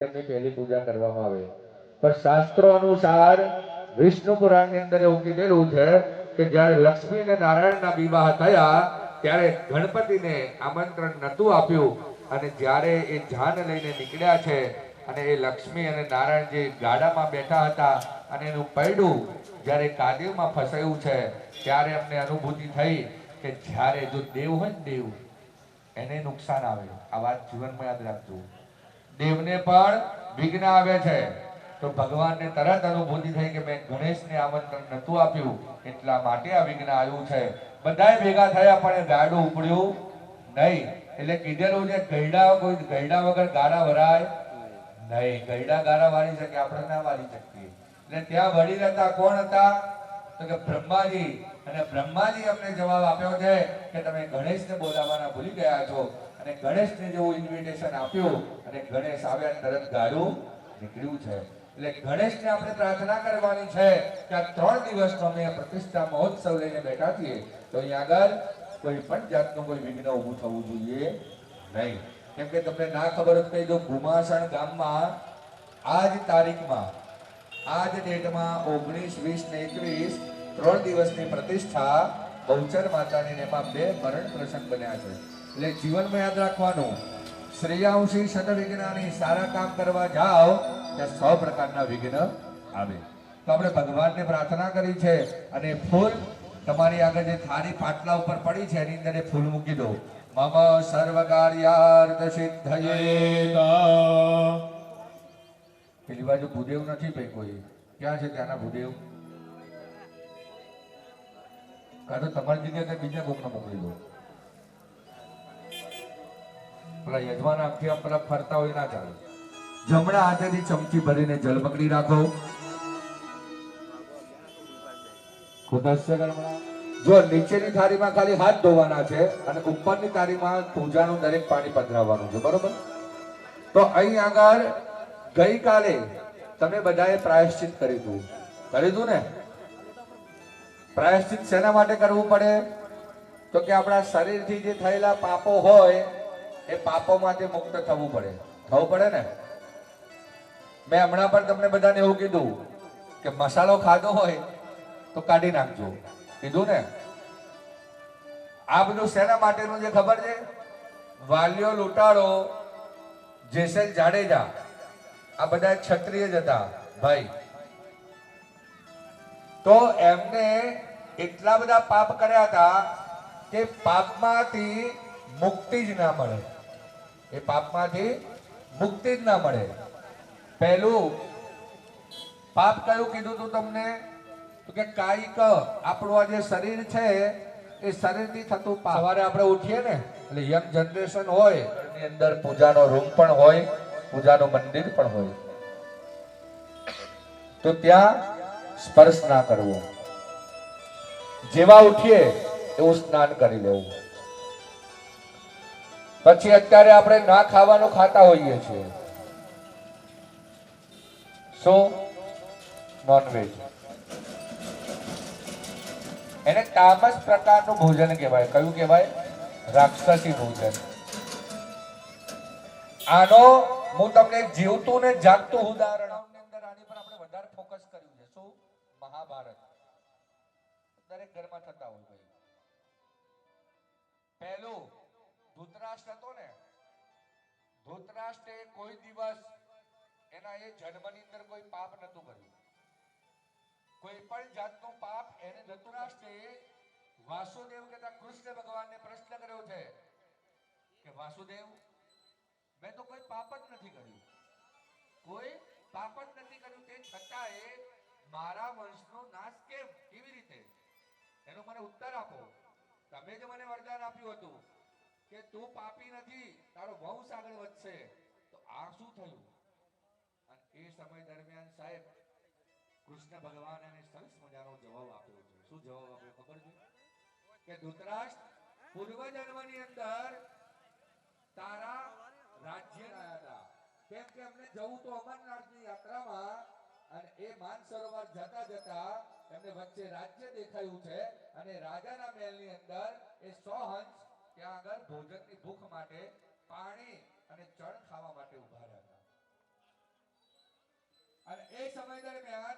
એમની પહેલી પૂજા કરવામાં આવે. પણ શાસ્ત્રો અનુસાર વિષ્ણુ પુરાણની અંદર એવું કીધેલું છે કે જ્યારે લક્ષ્મી અને નારાયણના વિવાહ થયા ત્યારે ગણપતિને આમંત્રણ નહોતું આપ્યું, અને જ્યારે એ જાન લઈને નીકળ્યા છે અને એ લક્ષ્મી અને નારાયણ જે ગાડામાં બેઠા હતા અને એનું પૈડું જ્યારે કાદવમાં ફસાયું છે ત્યારે અમને અનુભૂતિ થઈ કે જ્યારે જો દેવ હોય ને દેવ એને નુકસાન આવે. આ વાત જીવનમાં યાદ રાખજો. દેવને પણ વિઘ્ન આવે છે. તો ભગવાનને તરત અનુભૂતિ થઈ કે મેં ગણેશને આમંત્રણ નહોતું આપ્યું એટલા માટે આ વિઘ્ન આવ્યું છે. બધાય ભેગા થયા પણ ગાડું ઉપડ્યું નહીં. એટલે કીધેલું છે ગયડા વગર ગાડા ભરાય નહીં. ગયડા ગાડા વાળી શકે, આપણે ના વાળી શકીએ. એટલે ત્યાં વડીલ હતા. કોણ હતા? તો કે બ્રહ્માજી. અને બ્રહ્માજી અમને જવાબ આપ્યો છે કે તમે ગણેશને બોલાવવાના ભૂલી ગયા છો. અને ગણેશને જેવું ઇન્વિટેશન આપ્યું અને ગણેશ આવ્યા તરત ગાડું નીકળ્યું છે. એટલે ગણેશને આપણે પ્રાર્થના કરવાની છે કે આ 3 દિવસનો અમે પ્રતિષ્ઠા મહોત્સવ લઈને બેઠા છીએ તો અહીંયા આગળ કોઈ પણ જાતનું કોઈ વિઘ્ન ઊભું થવું જોઈએ નહીં. કેમ કે તમને ના ખબર હોય તો કહી દો, ગુમાસણ ગામમાં આ જ તારીખમાં, આ જ ડેટમાં 19, 20 ને 21 3 દિવસની પ્રતિષ્ઠા બહુચર માતાની ને એમાં 2 મરણ પ્રસંગ બન્યા છે. એટલે જીવનમાં યાદ રાખવાનું, શ્રેયાંશી સદવિઘ્નાની, સારા કામ કરવા જાઓ ત્યાં 100 પ્રકારના વિઘ્ન આવે. તો આપણે ભગવાનને પ્રાર્થના કરી છે અને ફૂલ તમારી આગળ જે થાળી પાટલા ઉપર પડી છે એની અંદર ફૂલ મૂકી દો. મમ સર્વ કાર્યાર્થ સિદ્ધયે. પેલી બાજુ ભૂદેવ નથી ભાઈ કોઈ? ક્યાં છે ત્યાંના ભૂદેવ? કાં તો તમારી જગ્યાએ બીજા કોકને મોકલી દો. પેલા યજમાન આખી પેલા ફરતા હોય ના ચાલે. જમણા હાથેથી ચમચી ભરીને જલ પકડી રાખો. જો નીચેની થાળીમાં ખાલી હાથ ધોવાના છે અને ઉપરની થાળીમાં પૂજાનું દરેક પાણી પધરાવવાનું છે, બરોબર? તો અહીં આગળ ગઈકાલે તમે બધાએ પ્રાયશ્ચિત કર્યું ને? પ્રાયશ્ચિત શેના માટે કરવું પડે? તો કે આપણા શરીરથી જે થયેલા પાપો હોય એ પાપોમાંથી મુક્ત થવું પડે ને. મેં હમણાં પણ તમને બધાને એવું કીધું કે મસાલો ખાધો હોય તો કાઢી નાખજો, કીધું ને? આ બધું શેના માટેનું છે ખબર છે? વાલિયો લૂંટારો, જેસેલ જાડેજા, આ બધા ક્ષત્રિય જ હતા ભાઈ. તો એમને એટલા બધા પાપ કર્યા હતા કે પાપમાંથી મુક્તિ જ ના મળે. એ પાપમાંથી મુક્તિ જ ના મળે. પહેલું પાપ કયું કીધું તું તમને? તો કે કાયિક, આપણું આ જે શરીર છે એ શરીરથી થતું પાપ. સવારે આપણે ઉઠીએ ને એટલે યંગ જનરેશન હોય એની અંદર પૂજાનો રૂમ પણ હોય, પૂજાનું મંદિર પણ હોય, તો ત્યાં સ્પર્શ ના કરવો. જેવા ઉઠીએ એવું સ્નાન કરી લેવું. પછી અત્યારે આપણે ના ખાવાનું ખાતા હોઈએ છીએ. શું? નોનવેજ. એને તામસ પ્રકારનું ભોજન કહેવાય. કયું કહેવાય? રાક્ષસી ભોજન. આનો હું તમને જીવતું ને જાગતું ઉદાહરણ અંદર આની પર આપણે વધારે ફોકસ કર્યું છે. શું? મહાભારત. દરેક ઘરમાં થતા હોય ભાઈ. પહેલું ધૃતરાષ્ટ્ર હતો ને, ધૃતરાષ્ટ્રે કોઈ દિવસ એના એ જન્મની અંદર કોઈ પાપ નતું કર્યું. કોઈ પણ જાતનું પાપ એને ધૃતરાષ્ટ્રે વાસુદેવ કહેતા કૃષ્ણ ભગવાનને પ્રશ્ન કર્યો છે કે વાસુદેવ, મેં તો કોઈ પાપ જ નથી કર્યું, કોઈ પાપ જ નથી કર્યું, તે છતાંય મારા વંશનો નાશ કેમ, કેવી રીતે? એનો મને ઉત્તર આપો. તમે જ મને વરદાન આપ્યું હતું કે તું પાપી નથી, તારો વંશ આગળ વધશે, તો આ શું થયું? અને એ સમય દરમિયાન સાહેબ કૃષ્ણ ભગવાન એને સરસ મજાનો જવાબ આપ્યો છે. શું જવાબ આપ્યો ખબર છે? કે ધૃતરાષ્ટ્ર, પૂર્વ જન્મની અંદર તારા રાજ્ય આયા હતા. કેમ કે અમને જવું તો અમરનાથની યાત્રામાં, અને એ માનસરોવર જતા જતા એમને વચ્ચે રાજ્ય દેખાયું છે અને રાજાના મહેલની અંદર એ 100 હંસ ત્યાં આગળ ભોજનની ભૂખ માટે, પાણી અને ચણ ખાવા માટે ઉભા રહ્યા હતા. અને એ સમય દરમિયાન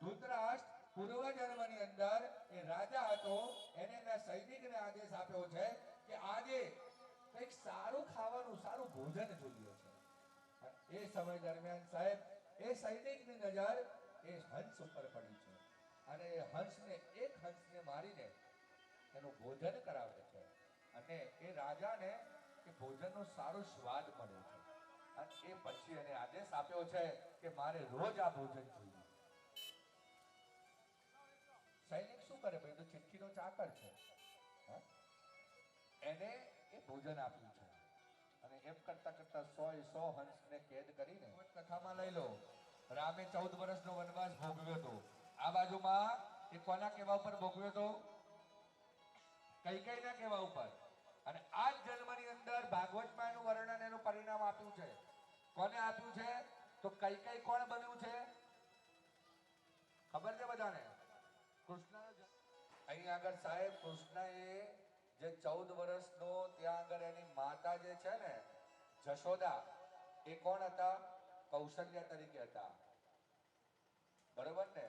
ધૃતરાષ્ટ્ર પૂર્વજન્મની અંદર એ રાજા હતો, એને એના સૈનિકને આદેશ આપ્યો છે કે આજે કંઈક સારું ખાવાનું, સારું ભોજન જોઈએ છે. એ સમય દરમિયાન સાહેબ એ સૈનિકની નજર એ હંસ ઉપર પડી છે અને એ હંસને મારીને એનું ભોજન કરાવે છે અને એ રાજાને એ ભોજનનો સારો સ્વાદ મળ્યો છે અને એ પછી એને આદેશ આપ્યો છે કે મારે રોજ આ ભોજન જોઈએ. સૈનિક શું કરે ભાઈ, તો ચિઠ્ઠીનો ચાકર છે, એને એ ભોજન આપ્યું છે અને એમ કરતા કરતા 100 હંસને કેદ કરીને કથામાં લઈ લો. રામે 14 વર્ષનો વનવાસ ભોગવ્યો હતો. આ બાજુમાં એ કોના કહેવા ઉપર ભોગવ્યો હતો? કૈકેયીના કહેવા ઉપર. અને આ જ જન્મની અંદર ભાગવતમાં એનું વર્ણન, એનું પરિણામ આપ્યું છે. કોને આપ્યું છે? તો કૈકેયી કોણ બન્યું છે ખબર છે બધાને? કૃષ્ણ. અહીં આગળ સાહેબ કૃષ્ણએ જે 14 વર્ષનો ત્યાં આગળ એની માતા જે છે ને જશોદા, એ કોણ હતા? કૌશલ્યા તરીકે હતા, બરોબર ને?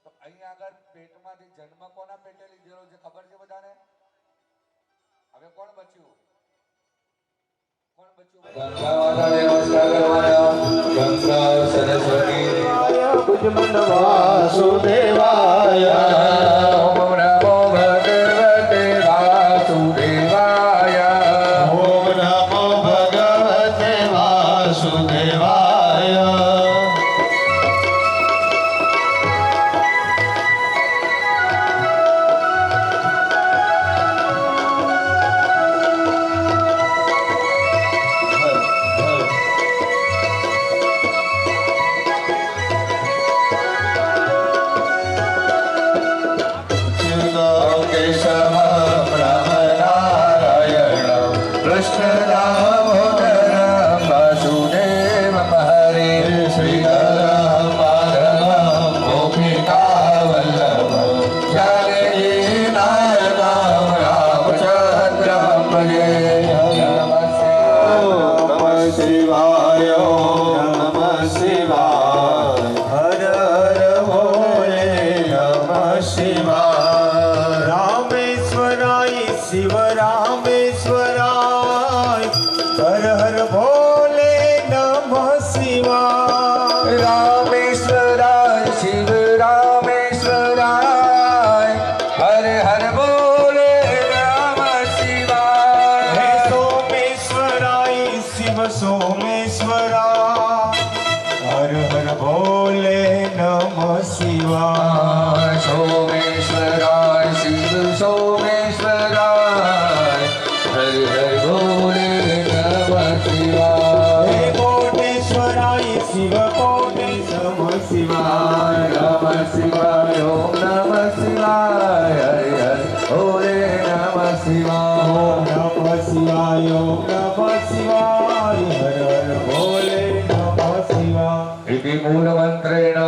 તો અહીં આગળ પેટમાંથી જન્મ કોના પેટે લીધેલો છે ખબર છે બધાને? હવે કોણ બચ્યું? કોણ બચ્યું? ગંગા સરસ્વતી વાસુદેવાય. ઓમ નમો ભગવતે વાસુદેવાય. ઓમ નમો ભગવતે વાસુદેવાય. शिव रामेश्वराय हर हर भोले नमः शिवाय. रामेश्वराय शिव रामेश्वराय हर हर बोले नमः शिवाय. हे सोमेश्वराय शिव सोमेश्वराय हर हर भोले नमः शिवाय. सोमेश्वराय शिव सोमेश्वराय हर हर बोले नमः शिवाय. हे कोटेश्वराय शिव कोटेश नमः शिवाय. नमः शिवाय. ओम नमः शिवाय. हर हर बोले नमः शिवाय. ओम नमः शिवाय. ओम नमः शिवाय. हर हर भोले नमः शिवाय. इति मूलमन्त्रेण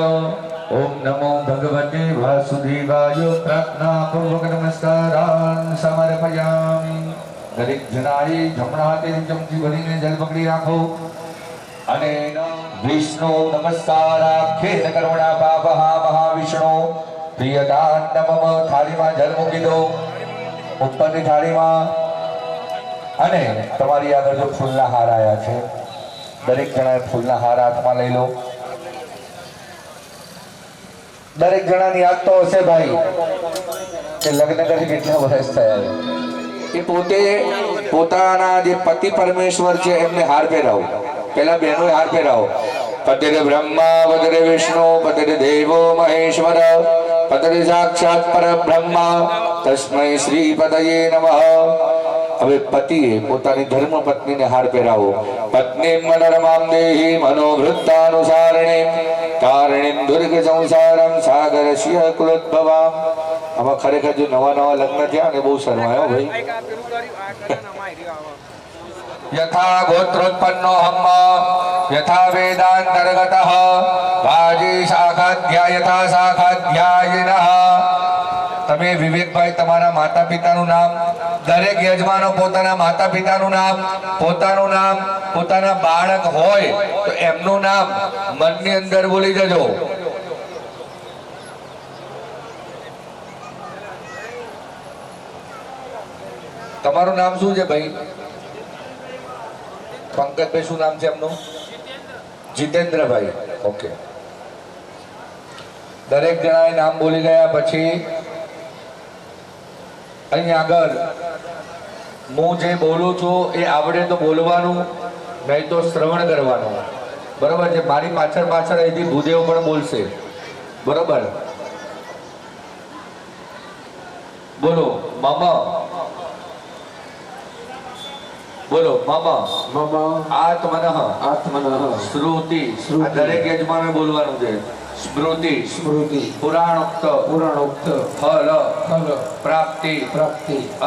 ओम नमो भगवते वासुदेवाय प्रार्थनापूर्वक नमस्कारान् समर्पयामि. દરેક જણાએ જમણા હાથે ચમચી ભરીને જલ પકડી રાખો અને વિષ્ણુ નમસ્કાર ખેત કરુણા પાપહા મહાવિષ્ણુ પ્રિયદાન નમઃ. થાળીમાં જલ મૂકી દો, ઉપરની થાળીમાં. અને તમારી આગળ જો ફૂલના હાર આવ્યા છે, દરેક જણાએ ફૂલના હાર હાથમાં લઈ લો. દરેક જણાની યાદ તો હશે ભાઈ કે લગ્ન કરી કેટલા વર્ષ થયા. એ પોતે પોતાના જે પતિ પરમેશ્વર છે એમને હાર પહેરાવો. પેલા બહેનો હાર પહેરાવો. પતિરે બ્રહ્મા પતિરે વિષ્ણુ પતિરે દેવો મહેશ્વર પતિરે સાક્ષાત પરબ્રહ્મ તસ્મૈ શ્રી પતયે નમઃ. હવે પતિએ પોતાની ધર્મ પત્નીને હાર પહેરાવો. પત્ની મનરમામ દેહી મનોવૃત્તાનુસારિણીમ કારણીમ દુર્ગ સંસારમ સાગરસ્ય કુલોદ્ભવામ. આમાં ખરેખર જો નવા નવા લગ્ન થયા ને બહુ શરમાયો ભાઈ. યથા ગોત્રોત્પન્નો હમ્મ યથા વેદાંતર્ગતઃ વાજી શાખાધ્યાય યથા શાખાધ્યાયિનઃ. તમે તમે વિવેકભાઈ તમારા માતા પિતાનું નામ, દરેક યજમાનો પોતાના માતા પિતાનું નામ, પોતાના બાળક હોય તો એમનું નામ મનની અંદર બોલી જજો. તમારું નામ શું છે ભાઈ? પંકજભાઈ, શું નામ છે એમનું? જીતેન્દ્રભાઈ. ઓકે. દરેક જણાએ નામ બોલી ગયા પછી અહીં આગળ હું જે બોલું છું એ આવડે તો બોલવાનું, નહીં તો શ્રવણ કરવાનું. બરોબર છે? મારી પાછળ અહીંથી ભૂદેવ પણ બોલશે. બરોબર? બોલો મામા, બોલો મામા. મમ આત્મનઃ શ્રુતિ. આ દરેક યજમાને બોલવાનું છે. સ્મૃતિ પુરાણોક્ત ફલ પ્રાપ્તિ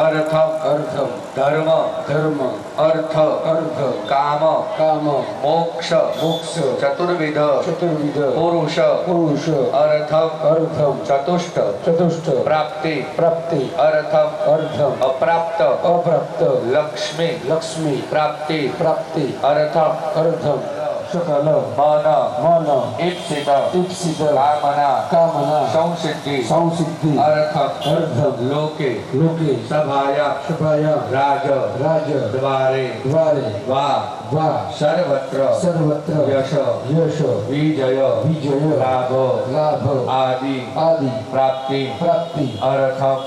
અર્થમ ધર્મ અર્થ કામ મોક્ષ ચતુર્વિધ પુરુષ અર્થમ ચતુષ્ટ પ્રાપ્તિ અર્થમ અપ્રાપ્ત લક્ષ્મી પ્રાપ્તિ અર્થમ सकल मन इप्सित कामना संसिद्धि अर्थम लोके सभाया राज द्वारे वा सर्वत्र यश विजय लाभ आदि प्राप्ति अर्थम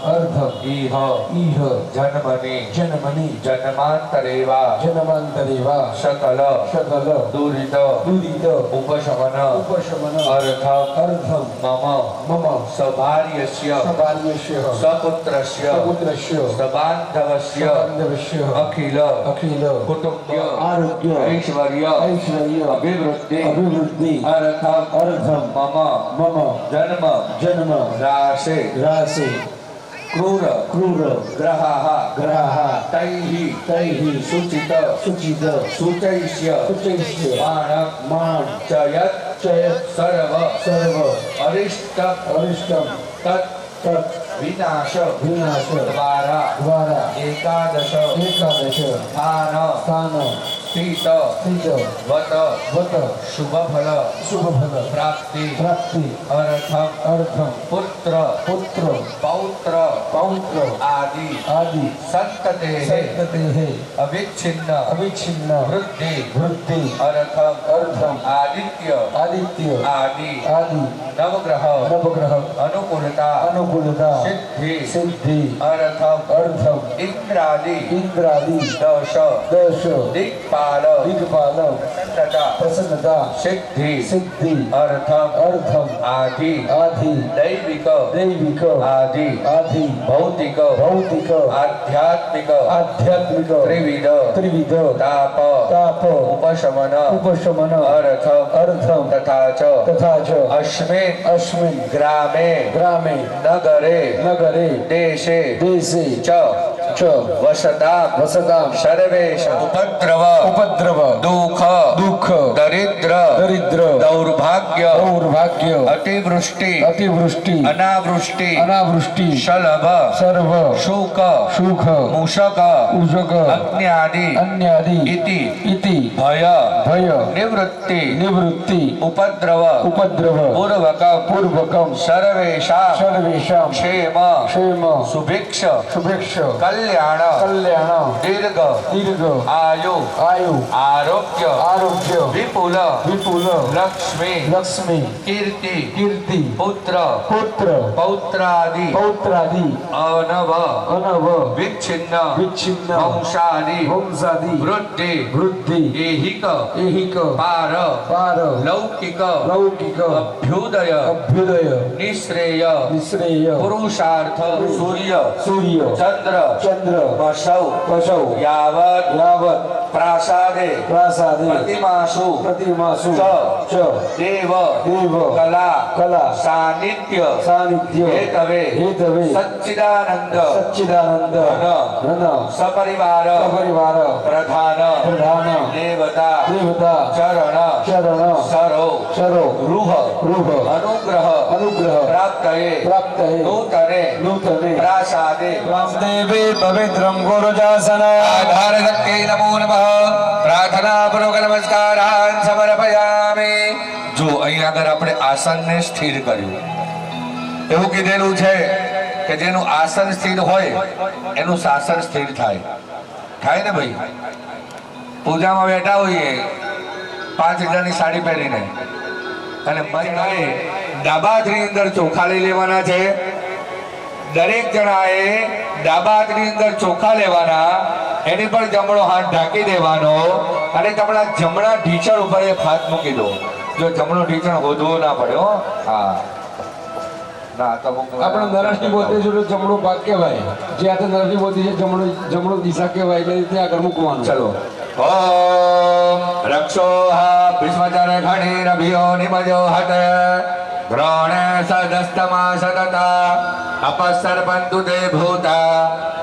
इह जन्मनि जन्मांतरेवा सकल दुरित उपशमन अर्थम मम सभार्यस्य सपुत्रस्य सबान्धवस्य अखिल कुटुम्ब ऐश्वर्य अभिवृद्धि अर्थम मम जन्म राशे क्रूर ग्रहाः तैः शुचित शुचैष्य मान चयत् सर्व अरिष्टम तत् विनाश द्वारा एकादश स्थान स्थित वत शुभ फल प्राप्ति अर्थम पुत्र पौत्र आदि संतते अविच्छिन्न वृद्धि अर्थम आदित्य आदि नवग्रह अनुकूलता सिद्धि अर्थम इंद्रादि दश दिक्पाल प्रसन्नता सिद्धि अर्थम आदि दैविक आदि भौतिक आध्यात्मिक त्रिविध ताप उपशमन अर्थम तथा च अस्मिन् ग्रामे नगरे देशे च वसतां सर्वेषां उपद्रव दुःख दरिद्र दौर्भाग्य अतिवृष्टि अनावृष्टि शलभ शोक मूषक अन्यादि इति भय निवृत्ति उपद्रव पूर्वकं सर्वेषां क्षेम सुभिक्ष कल्याण दीर्घ आयु आरोग्य विपुल लक्ष्मी कीर्ति पुत्र पौत्रादि अनव विच्छिन्न वंशादि वृद्धि ऐहिक पार लौकिक अभ्युदय निश्रेय पुरुषार्थ सूर्य चंद्र ચંદ્ર બસૌ પશૌ યાવત યાવત પ્રાસાદે પ્રાસાદે પ્રતિમાસુ પ્રતિમાસુ ચ ચ દેવ દેવ કલા કલા સાનિધ્ય સાનિધ્ય હેતવે હેતવે સચ્ચિદાનંદ સચ્ચિદાનંદ ધન સપરિવાર સપરિવાર પ્રધાન પ્રધાન દેવતા દેવતા ચરણ ચરણ સરો સરો રૂહ રૂહ અનુગ્રહ અનુગ્રહ પ્રાપ્તયે પ્રાપ્તયે નૂતને નૂતને પ્રાસાદે રામદેવે પવિત્રમ ગુરુજાસન આધાર શક્તિ નમો નમઃ પ્રાર્થના પૂર્વક નમસ્કારાન સમર્પયામિ. જો અહીં આગળ આપણે આસનને સ્થિર કર્યું. એવું કીધેલું છે કે જેનું આસન સ્થિર હોય એનું શાસન સ્થિર થાય. થાય ને ભાઈ? પૂજામાં બેઠા હોઈએ 5000ની સાડી પહેરીને અને મજાએ ડાબા હાથની અંદર ચોખા લઈ લેવાના છે. દરેક જણાએ ડાબા હાથની અંદર ચોખા લેવાના, એની પર જમણો હાથ ઢાંકી દેવાનો અને તમારા જમણા ઢીંચણ ઉપર એક હાથ મૂકી દો. જો જમણો ઢીંચણ હોદવો ના પડ્યો. હા ના તો આપણે નરસની બોધી જોડે જમણો ભાગ કહેવાય, જે હાથે નરસની બોધી છે જમણો દિશા કહેવાય, એટલે રીતે આગળ મૂકવાનું. ચલો. ઓમ રક્ષોહા ભીષ્મચર ખણીરભ્યો નિમજો હત દ્રોણે સદસ્તમા સદતા અપસર્પંતુ તે ભૂતા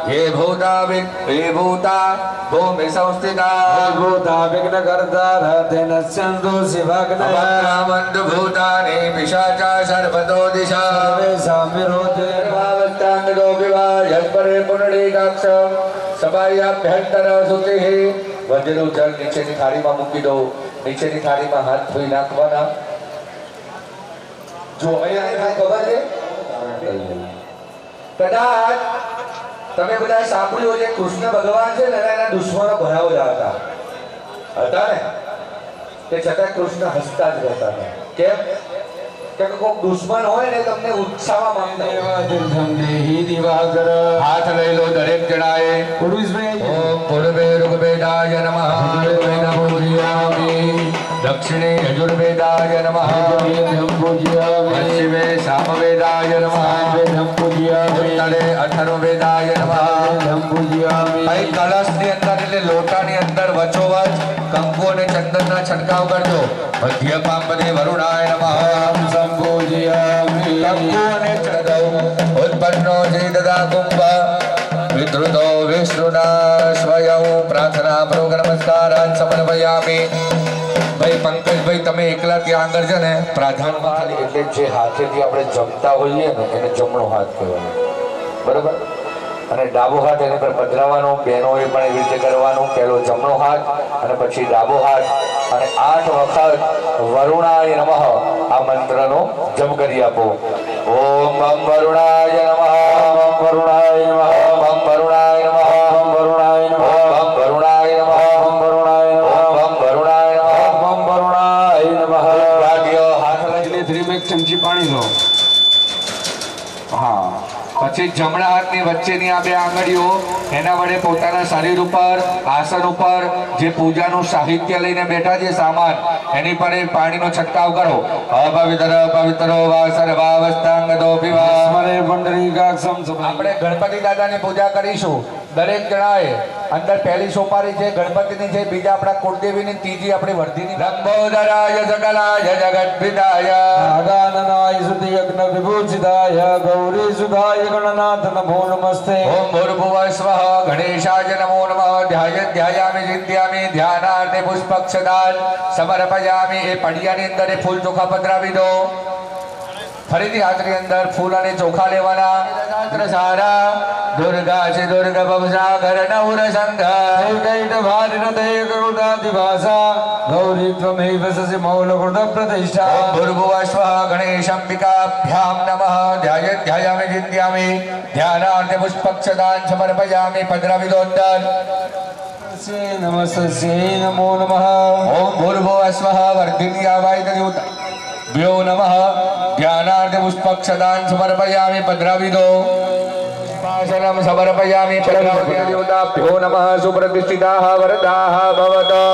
હે ભૂતા હે ભૂતા ભૂમિ સંસ્થિતા ભૂતા વિઘ્ન કરતા રતેન સંતો શિવાગ્નય અપરામંત ભૂતાની પિશાચા સર્વતો દિશા સર્વે સામ્યરોધે સર્વાવસ્થાંગો વિવા યસ્પરે પુનડીકાક્ષ સબાયાભ્યંતર સુતિઃ. વજેલું જળ નીચેની થાળીમાં મૂકી દો. નીચેની થાળીમાં હાથ ધોઈ નાખવાના. જો અહીંયા ખબર છે કદાચ તમે બધા સાંભળ્યું છે કૃષ્ણ ભગવાન છે ને એના દુશ્મનો ભરાવો જ હતા ને, તે છતાં કૃષ્ણ હસતા જ રહેતા હતા. કેમ? કે કોઈ દુશ્મન હોય ને તમને ઉત્સાહમાં માંગતા હોય. તીર્થમ દેહી દિવાકર. હાથ લઈ લો દરેક જણાએ. પુરુષભાઈ ઓમ પૂર્વે ઋગ્વેદાય નમઃ ઋગ્વેદં પૂજયામિ. દક્ષિણે યજુર્વેદાય નમઃ વેદમ પૂજયામિ. પશ્ચિમે સામવેદાય નમઃ વેદમ પૂજયામિ. ઉત્તરે અથર્વવેદાય નમઃ. વેદમ પૂજયામિ. ભાઈ કળશની અંદર એટલે લોટાની અંદર વચોવચ કંકુ અને ચંદનના છંટકાવ કરજો. મધ્ય પાંપદે વરુણાય નમઃ. સંપૂજયામિ. કંકુ અને ચંદન ઉત્પન્નો જે દદા કુંભ વિદ્રુતો વિષ્ણુના સ્વયં. પ્રાર્થના પૂર્વક નમસ્કારાન સમર્પયામિ. ભાઈ પંકજભાઈ તમે એકલા ત્યાં આગળ છે ને પ્રાધાનમાં એટલે જે હાથેથી આપણે જમતા હોઈએ ને એને જમણો હાથ કહેવાય. બરોબર? અને ડાબો હાથ એની પર પધરાવવાનો. બહેનોએ પણ એવી રીતે કરવાનું. પહેલો જમણો હાથ અને પછી ડાબો હાથ અને 8 વખત વરુણાય નમઃ આ મંત્રનો જપ કરી આપો. ઓમ બમ વરુણાય નમઃ. ઓમ વરુણાય નમઃ. ઓમ વરુણાય નમઃ. ઓમ વરુણાય નમઃ. ઓમ વરુણાય નમઃ. ઓમ વરુણાય નમઃ. ઓમ વરુણાય નમઃ. ઓમ વરુણાય નમઃ. ભાગ્યો હાથ લઈ એટલે 3 એક ચમચી પાણી લો. હા. પછી જમણા હાથની વચ્ચેની આ બે આંગળીઓ એના વડે પોતાના શરીર ઉપર આસન ઉપર જે પૂજાનું સાહિત્ય લઈને બેઠા છે સામાન એની પર એ પાણીનો છંટકાવ કરો. અપવિત્ર પવિત્રો વા સર્વાવસ્થાંગતો પીવા. સ્મરે પુંડરીકાક્ષમ સભાઈ. આપણે ગણપતિ દાદાની પૂજા કરીશું. દરેક જણાએ અંદર પહેલી સોપારી છે ગણપતિની છે, બીજા આપણા કુળદેવીની, ત્રીજી આપણી વર્ધીની. લંબોદરાય સકલાય જગદ્પિતાય આગાનનાય સુતિ યજ્ઞ વિભૂષિતાય ગૌરી સુધાય ગણનાથ નમો નમસ્તે. ઓમ ભૂર્ભુવઃ સ્વઃ ગણેશાય નમો નમઃ. ધ્યાયામિ ચિંત્યામિ ધ્યાનાર્થે પુષ્પક્ષદાન સમર્પયામિ. એ પડિયાની અંદર એ ફૂલ ચોખા પધરાવી દો. ફરીથી હાથની અંદર ફૂલ અને ચોખા લેવાના. સારા દુર્ગા છે દુર્ગ ભવસાગર નવર સંઘ કૈટ ભારિન દય કરુણાતિ ભાષા ગૌરી ત્વમેવ સસી મૌલ કૃત પ્રતિષ્ઠા. ઓમ ભૂર્ભુવઃ સ્વઃ ગણેશંબિકાભ્યામ નમઃ. ધ્યાયામિ ચિંત્યામિ ધ્યાનાર્થે પુષ્પક્ષદાન સમર્પયામિ. પધરાવી દો અંદર. નમસ્તે નમો નમઃ. ઓમ ભૂર્ભુવઃ સ્વઃ વર્ધિન્યાવાય વ્યો નમઃ. ધ્યાનાર્થે પુષ્પક્ષદાન સમર્પયામિ. પધરાવી દો. पुष्पासनं समर्पयामि देवताभ्यो नमः सुप्रतिष्ठिताः वरदाः भवतु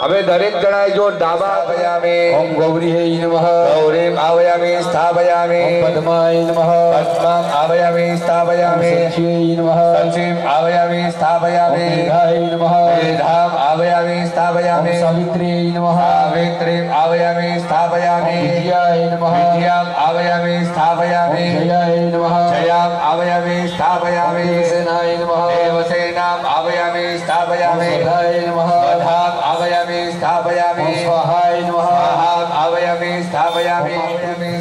હવે દરેક જણાએ જો ડાબા આવયામે ओम गौरीयै नमः ગૌરીમ આવયામે સ્થાપયામે ओम पद्माय नमः પદ્મં આવયામે સ્થાપયામે सच्चियै नमः સંચિમ આવયામે ओम સ્થાપયામે मेधाय नमः મેધામ આવયામે ओम સ્થાપયામે सावित्र्यै नमः સાવિત્રીમ આવયામે ओम સ્થાપયામે विजयाय नमः વિદ્યામ આવયામે ओम સ્થાપયામે जयाय नमः જયામ આવયામે ओम સ્થાપયામે देवसेनाय नमः દેવસેનામ આવયામે ओम સ્થાપયામે स्वधाय नमः વધામ આવયામે સ્થાપયામે ओम स्वाहाय नमः स्वाहाम आवयामि स्थापयामि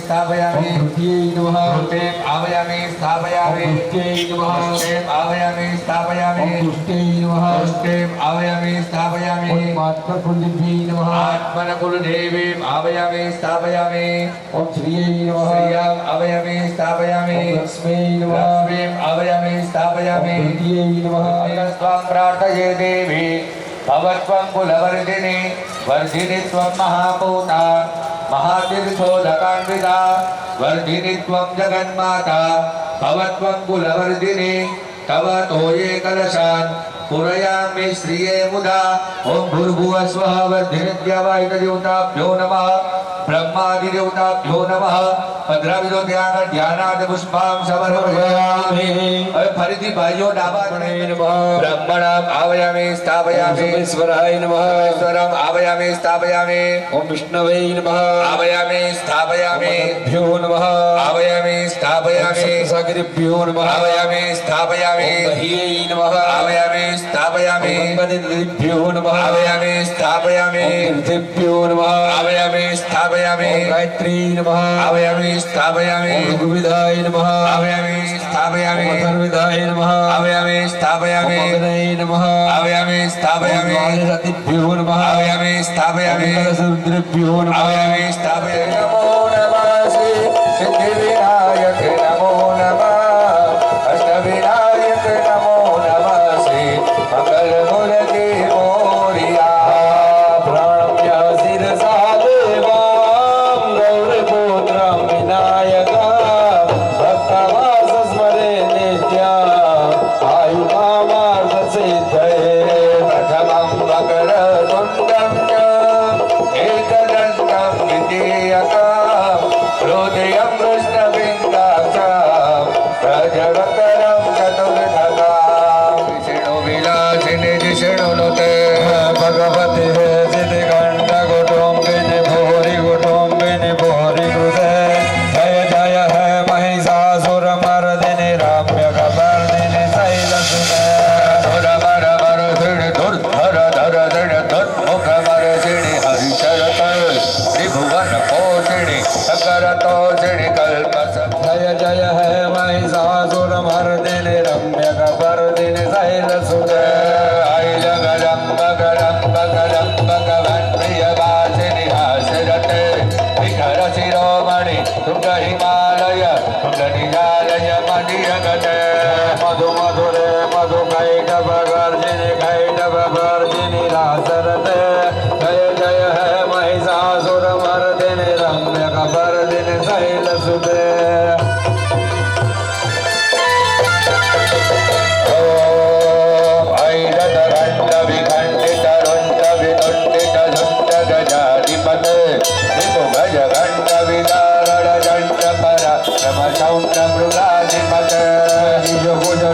स्थापयामि ओम तृतीयै नमः कृतेम आवयामि स्थापयामि ओम पुष्ट्यै नमः कृतेम आवयामि स्थापयामि ओम पुष्ट्यै नमः कृतेम आवयामि स्थापयामि ओम मातृकुलदेव्यै नमः आत्मनकुलदेवीम आवयामि स्थापयामि ओम श्रियै नमः श्रियाम आवयामि स्थापयामि ओम लक्ष्म्यै नमः लक्ष्मीम आवयामि स्थापयामि ओम तृतीयै नमः स्वां प्रार्थये देवी भवत्वं कुलवर्धिनी वर्धिनी त्वं महापूता महातीर्थोदकान्विता वर्धिनी त्वं जगन्माता भवत्वं कुलवर्धिनी तव तोये कलशान् पुरयामि श्रिये मुदा ॐ भूर्भुवस्वः वर्धिनीद्यावाहितदेवताभ्यो नमः ब्रह्मादिदेवताभ्यो नमः पधराविदो ત્યાં ધ્યાનાદ પુષ્પામ સમર્પયામિ હવે ફરીથી ભાઈઓ ડાબા બ્રહ્મણામ આવયામિ સ્થાપયામિ ईश्वराय नमः ઈશ્વરમ આવયામિ સ્થાપયામિ ओम विष्णवे नमः आवयामि स्थापयामि भ्यो नमः आवयामि स्थापयामि सागरेभ्यो नमः आवयामि स्थापयामि ओम मह्यै नमः आवयामि स्थापयामि ओम गणपतिभ्यो नमः आवयामि स्थापयामि ओम तीर्थेभ्यो नमः आवयामि स्थापयामि ओम गायत्री नमः आवयामि स्थापयामि ओम ऋग्वेदाय नमः आवयामि स्थापयामि ओम अथर्ववेदाय नमः आवयामि ओम स्थापयामि अग्नये नमः आवयामि स्थापयामि द्वादशादिभ्यो नमः आवयामि स्थापयामि दशरुद्रेभ्यो नमः आवयामि स्थापयामि नमो नमः श्री सिद्धिविनायक नमो नमः अष्टविनायक नमो नमः श्री मंगलमूर्ति मोरिया प्रणम्य शिरसा देवां गौरपुत्रं विनायकं भक्तवासस्मरे नित्यम् आयुष्मामार्थसिद्धये प्रथमं वक्रतुण्डं च एकदन्तं द्वितीयकं हृदयं कृष्णबिन्दाक्षं प्रजवकरं चतुर्थकं विष्णुविलासिनि जिष्णुनुते भगवति हे सिद्धिकण्ठ कुटुम्बिनि भूरि कुटुम्बिनि भूरि कृते जय जय हे महिषासुरमर्दिनि रम्यकपर्दिनि शैलसुते जय जय हे महिषासुरमर्दिनि रम्यकपर्दिनि शैलसुते हिमालय निजालय मणियगते मधु मधुरे मधु कैटभ गर्जिनि कैटभ गर्जिनि रासरते जय जय हे महिषासुरमर्दिनि रम्यकपर्दिनि शैलसुते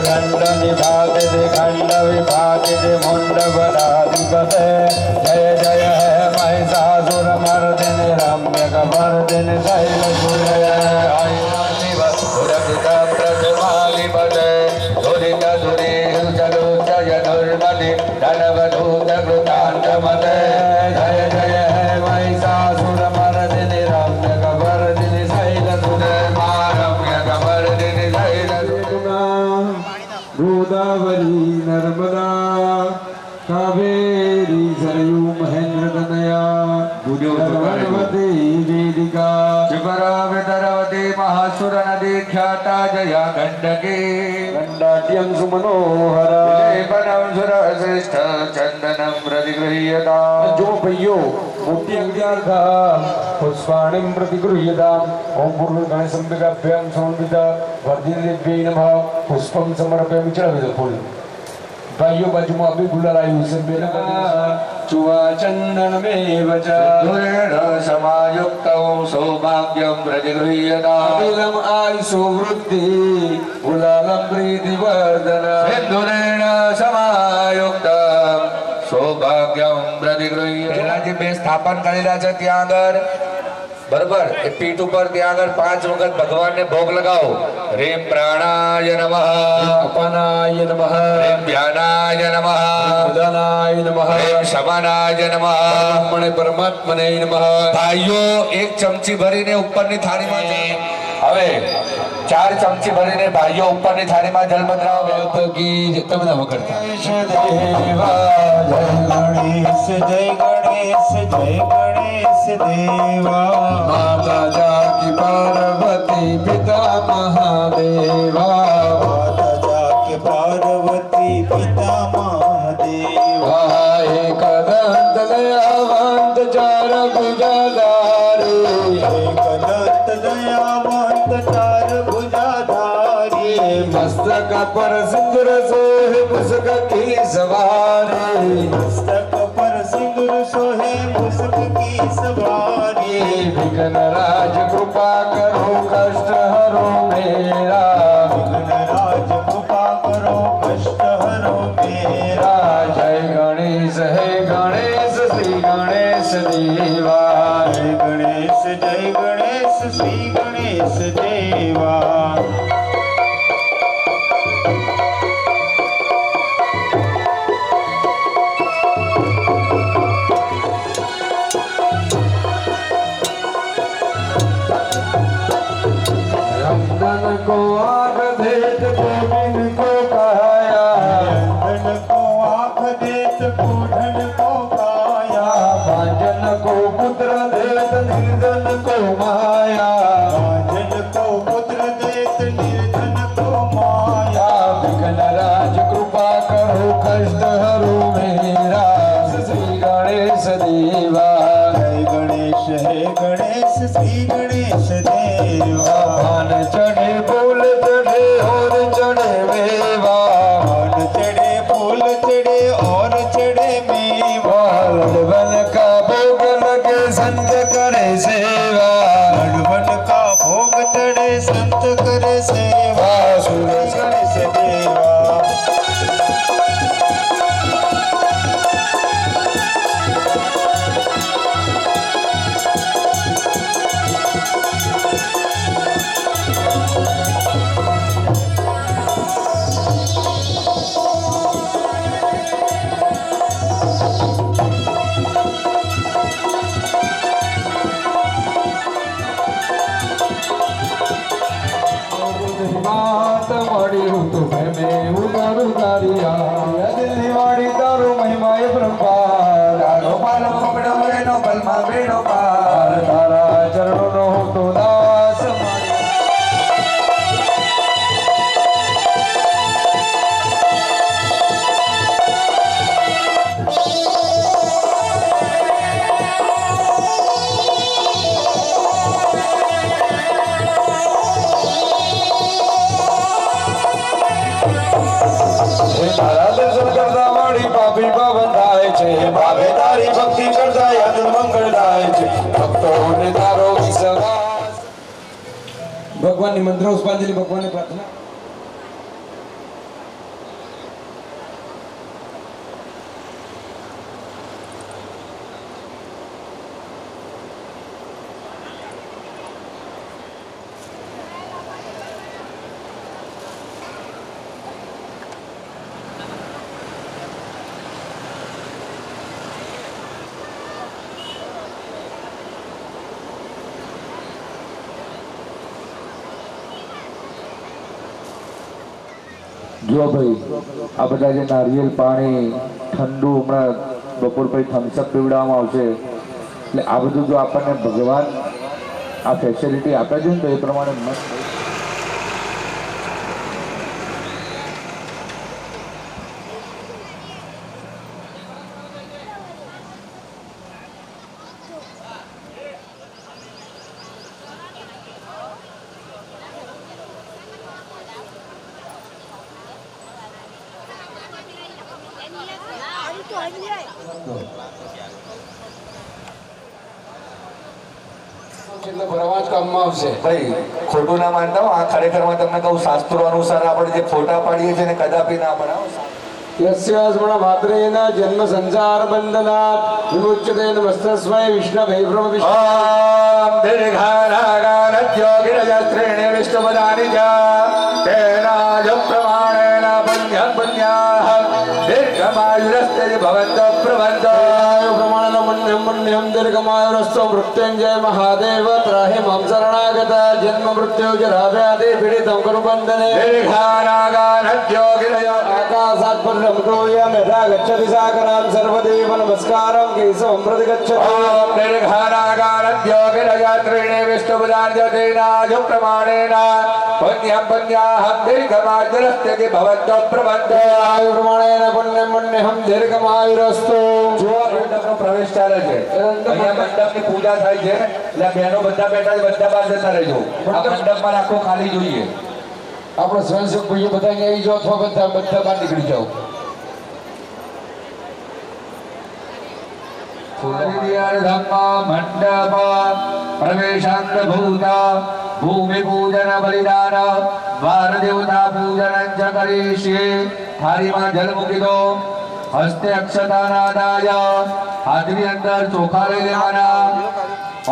खंड निभाते खंड विभाते मुंड बलाधिपते जय जय हे महिषासुरमर्दिनि रम्यकपर्दिनि शैलसुते जय जय हे महिषासुरमर्दिनि रम्यकपर्दिनि शैलसुते गोदावरी नर्मदा कावेरी सरयू महेंद्र कनया भगवती वेदिका शिवरावितरवती महासुर नदी ख्याता जया गंडकी દંડાટ્યમ સુમનોહર લેપનમ સુરશ્રેષ્ઠ ચંદનમ પ્રતિગૃહ્યતા જો ભાઈઓ મોટી અંગ્યાર્થ પુષ્પાણિમ પ્રતિગૃહ્યતામ ઓમ પૂર્ણ ગણેશમ ભેગાભ્યામ સમન્વિતા વર્ધિદેવ્યై નમઃ પુષ્પમ સમર્પયામિ ચડાવી દો ફૂલ ભાઈઓ બાજુમાં અભી ગુલાલ આવ્યું છે બેન ચુવા ચંદનમેવ ચ દુરેણ સમાયુક્તમ સૌભાગ્યમ પ્રતિગૃહ્યતા અબિલમ આયુષો વૃદ્ધિ ગુલાલમ પ્રીતિ વર્ધન સિંદુરેણ સમાયુક્તમ સૌભાગ્યમ પ્રતિગૃહ્યતા પહેલા જે બે સ્થાપન કરેલા છે ત્યાં આગળ બરોબર એ પીઠ ઉપર ત્યાં આગળ 5 વખત ભગવાનને ભોગ લગાવો રેમ પ્રાણાય નમઃ અપાનાય નમઃ રેમ ધ્યાનાય નમઃ ઉદાનાય નમઃ રેમ શમનાય નમઃ બ્રહ્મણે પરમાત્મને નમઃ ભાઈઓ એક ચમચી ભરીને ઉપરની થાળીમાં હવે 4 ચમચી ભરીને ભાઈઓ ઉપરની થાળીમાં જલ પધરાવો કી તમે ના વગડતા દેવા જય ગણેશ જય ગણેશ જય ગણેશ દેવા માતા જાકી પાર્વતી પિતા મહાદેવા માતા જાકે પાર્વતી પિતા મહાદેવા એકદંત દયાવંત ચાર ભુજાધારી એકદંત દયાવંત ચાર ભુજાધારી મસ્તક પર સિંદૂર સોહે મુસ્ક કી સવારી મસ્તક પર સિંદૂર સોહે મુસ્ક કી સવારી વિઘ્ન રાજ કૃપા કરો કષ્ટ હરો મેરા વિઘ્નરાજ કૃપા કરો કષ્ટ હરો મેરા જય ગણેશ હે ગણેશ શ્રી ગણેશ દેવા જય ગણેશ જય ગણેશ શ્રી ગણેશ દેવા रमदन को आग देत गोविंद को कहाया धन को आँख देत कोढ़न को काया भाजन को पुत्र देत निर्धन को माया राजन को पुत्र देत निर्धन को माया विघ्न राज कृपा करो कष्ट हरो मेरा श्री गणेश देवा जय गणेश हे गणेश श्री गणेश देवा भान चढ़े फूल चढ़े और चढ़े मेवा पान चढ़े फूल चढ़े और चढ़े मेवा लड़वन का भोग लगे संत करे सेवा लड़वन का भोग चढ़े संत करे सेवा सुर गणेश देवा માત મળ્યું તો મેં ઉતારું તારિયા દિલ્હી વાળી તારો મહિમાય બ્રહ્મા તારો પાલવ કપડો એનો બલમાં બેડો પાર તારા ચરણોનો તો દાસ મારી તારા દર્શન કરતા વાળી પાપી પાવન થાય છે ભાવે તારી ભક્તિ કરતા યાદ મંગળ થાય છે ભક્તોને તારો વિશ્વાસ ભગવાનની મંત્ર પુષ્પાંજલિ ભગવાનને પ્રાર્થના જો ભાઈ આ બધા જે નારિયેલ પાણી ઠંડુ હમણાં બપોર પછી થમ્સઅપ પીવડાવવામાં આવશે એટલે આ બધું જો આપણને ભગવાન આ ફેસિલિટી આપે છે ને તો એ પ્રમાણે મસ્ત એટલે ભરવા જ કામમાં આવશે. ભાઈ ખોટું ના માનતા હો. આ ખરેખરમાં તમને કહું શાસ્ત્રો અનુસાર આપણે જે ફોટા પાડીએ છીએ ને કદાપી ના બનાવો. યસ્યાસ્મણ માત્રેન જન્મ સંસાર બંધનાત વિમુચ્યતે નમસ્તસ્મૈ વિષ્ણવે બ્રહ્મ વિષ્ણુ. ઓમ દીર્ઘાનાગારજ્યોગિરજસ્ત્રીણિ વિષ્ણુપદાનિ ચ તેનાજ પ્રમાણેન પુણ્યં પુણ્યાઃ દીર્ઘમાયુરસ્તે ભવન્તો પ્રભન્તો. પ્રમાણેન પુણ્યં પુણ્યં દીર્ઘમાયુરસ્તો મૃત્યુંજય મહાદેવ ત્રાહિ માં શરણાગત જન્મ મૃત્યુ જરા વ્યાધિ પીડિતં કરું બંધને. દીર્ઘાનાગારજ્યોગિરજો આકાશાત પુનઃ મેધા ગચ્છતિ સાગરામ સર્વદેવ નમસ્કારં કેશવં પ્રતિ ગચ્છતિ. ઓમ દીર્ઘાનાગારજ્યોગિરજસ્ત્રીણિ વિષ્ણુપદાનિ ચ તેનાજ પ્રમાણેન પુણ્યં પુણ્યાઃ દીર્ઘમાયુરસ્તે ભવન્તો પ્રભન્તો. આયુ પ્રમાણેન પુણ્યં પુણ્યં દીર્ઘમાયુરસ્તો. જો આ મંડપનો પ્રવેશ ચાલે છે, અહીંયા મંડપની પૂજા થાય છે, એટલે આ બહેનો બધા બેઠા છે, બધા બહાર જતા રહેજો. આ મંડપમાં રાખો, ખાલી જોઈએ. આપણે સ્વયંસેવક ભાઈઓ બધા અહીંયા આવી જાઓ અથવા બધા બહાર નીકળી જાઓ. મંડપ પ્રવેશાંત ભૂત ભૂમિ પૂજન બલિદાન દ્વાર દેવતા પૂજન ચ કરીષ્યે. થાળીમાં જલ મૂકી દો. હસ્તે અક્ષતાનાદાય હાથની અંદર ચોખા લઈ લેવાના.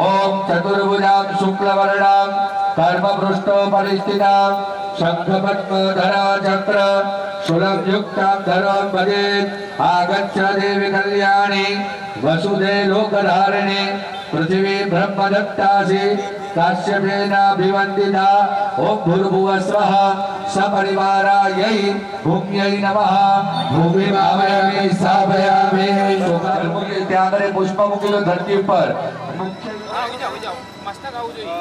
ઓમ ચતુર્ભુજામ શુક્લવર્ણામ કર્મપૃષ્ઠો પરિસ્થિતામ શંખ પદ્મ ધરા ચક્ર શૂલભયુક્તામ ધરમ ભજેત. આગચ્છ દેવી કલ્યાણી વસુદે લોકધારિણી પૃથ્વી બ્રહ્મદત્તાસી કાશ્યપેનાભિવંદિતા. ઓમ ભૂર્ભુવસ્વઃ સપરિવારાય ભૂમ્यै નમઃ. ભૂમિ ભાવયામિ સ્થાપયામિ. ત્યાં આગળ પુષ્પ મૂકી દો ધરતી ઉપર.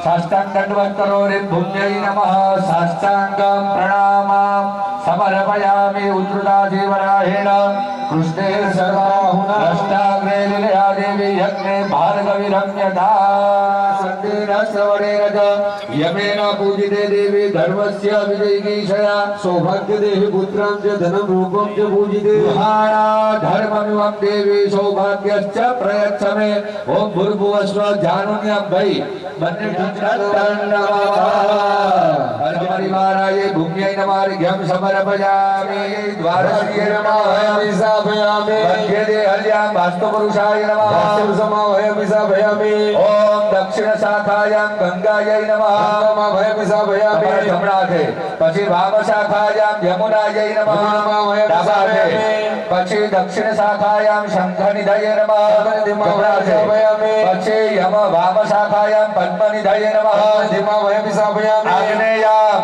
સાષ્ટાંગ દંડવત કરો રે ભૂમ્यै નમઃ. સાષ્ટાંગમ પ્રણામં સમર્પયામિ ઉદ્ધૃતાજી વરાહેણ કૃષ્ણે સર્વાહુના. અષ્ટાગ્રે લીલયા દેવી યજ્ઞે ભાર્ગવિરમ્યધા સંદેન શ્રવણેન ચ યમેન પૂજિતે દેવી ધર્મસ્ય વિજયીષયા. સૌભાગ્ય દેહી પુત્રામ ચ ધનમ રૂપમ ચ પૂજિતે. ગૃહાણા ધર્મમિવં દેવી સૌભાગ્યશ્ચ પ્રયચ્છ મે. ઓમ ભૂર્ભુવસ્વ જાનુન્યમ ભાઈ બંને પરિવારાય ભૂમ્यै નમાર્ઘ્યમ સમર્પયામિ. દ્વારશ્રીએ નમઃ. વિસાભયામિ. મધ્યદે હલ્યામ વાસ્તુપુરુષાય નમઃ. વાસ્તુસમાવય વિસાભયામિ. ઓમ દક્ષિણ શાખાયામ ગંગાयै નમઃ. ગંગામાભય વિસાભયામિ. તમારા જમણા હાથે. પછી વામ શાખાયામ યમુનાयै નમઃ. યમુનામાભય ડાબા હાથે. વિસાભયામિ. પછી દક્ષિણ શાખાયામ શંખનિધયે નમઃ. જમણા હાથે. પછી યમ વામ શાખાયામ પદ્મનિધયે નમઃ. ધીમાભય વિસાભયામિ. આગ્નેયામ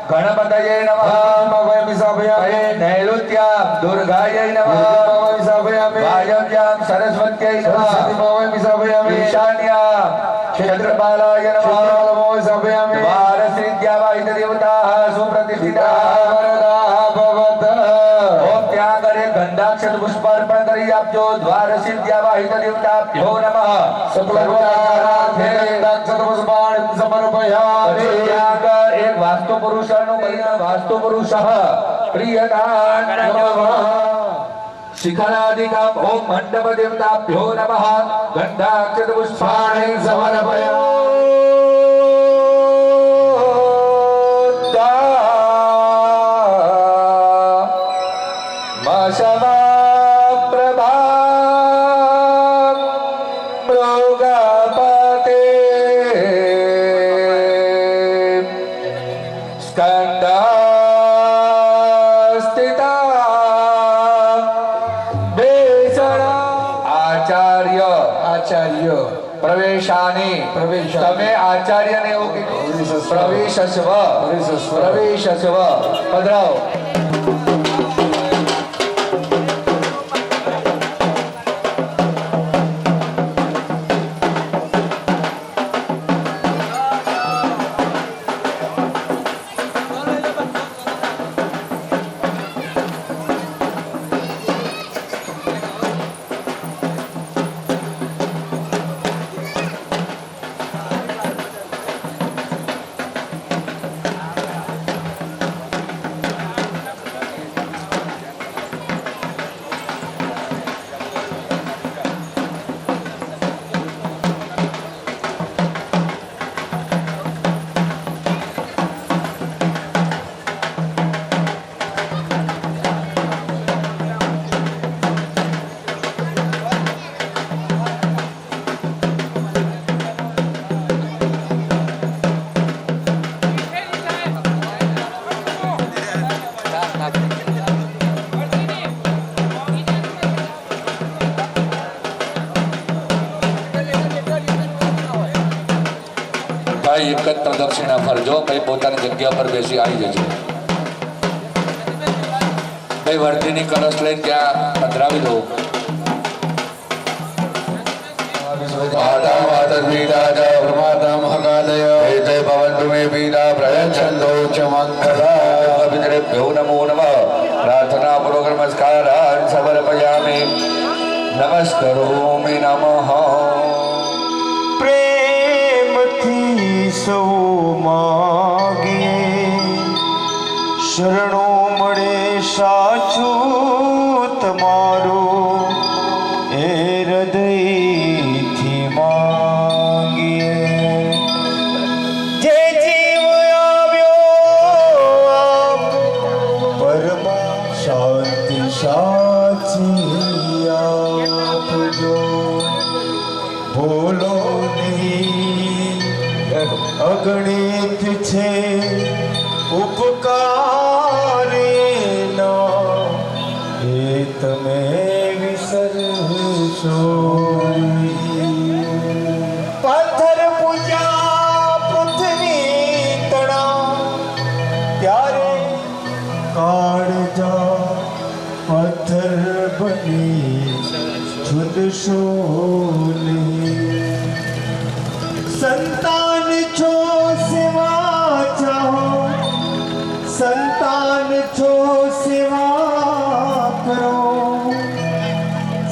ગણપતયે નમઃ. ધીમાભય વિસાભયામિ. નૈઋત્યામ દુર્ગાयै નમઃ. ધીમાભય વિસાભયામિ. વાયવ્યામ સરસ્વત્यै નમઃ. ધીમાભય વિસાભયામિ. ઈશાન્યામ ક્ષેત્રપાલાય નમઃ. ધીમાભય વિસાભયામિ. દ્વારસિદ્ધ્યાવાહિત દેવતાઃ સુપ્રતિષ્ઠિતાઃ. વરદાઃ ભવત. ઓમ ત્યાં આગળ એક ગંધાક્ષર પુષ્પ અર્પણ કરી આપજો. દ્વારસિદ્ધ્યાવાહિત દેવતાભ્યો નમઃ. શુક્લગુણારાધ્યે દક્ષતપુષ્પાણિ સમર્પયામિ. પછી ત્યાં આગળ એક વાસ્તુ પુરુષનું બલિદાન. વાસ્તુ પુરુષઃ પ્રિયદાન નમઃ. શિખરાદિકમ ઓમ મંડપ દેવતાભ્યો નમઃ. ગંધાક્ષર પુષ્પાણિ આચાર્ય પ્રવેશાની. તમે આચાર્યને એવું કીધું. પ્રવેશસ્વ. પ્રવેશસ્વ. પધરાવો. ભાઈ એક જ પ્રદક્ષિણા ફરજો, ભાઈ પોતાની જગ્યા પર બેસી આવી જજો. ભાઈ વર્ધીની કળશ લઈને ત્યાં પધરાવી દો. माता माता पिता च प्रमाता महाकालय एते भवन्तु मे पिता प्रयच्छन्तु च मङ्गला. पितृभ्यो नमो नमः. प्रार्थना पूर्वक नमस्कारान् समर्पयामि. नमस्करोमि नमः. પ્રેમથી સૌ માગીએ શરણો મળે સાચું તમારું એ હૃદયથી માંગીએ. જે જીવ આવ્યો પરમાં શાંતિ સાચી આપજો. ભૂલો નહીં અગણિત છે ઉપકારેના એ તમે વિસરશો. પથ્થર પૂજા પૃથ્વી તણા ત્યારે કાળજા પથ્થર બની છૂટશો નહીં. સંતાન છો સેવા ચાહો, સંતાન છો સેવા કરો.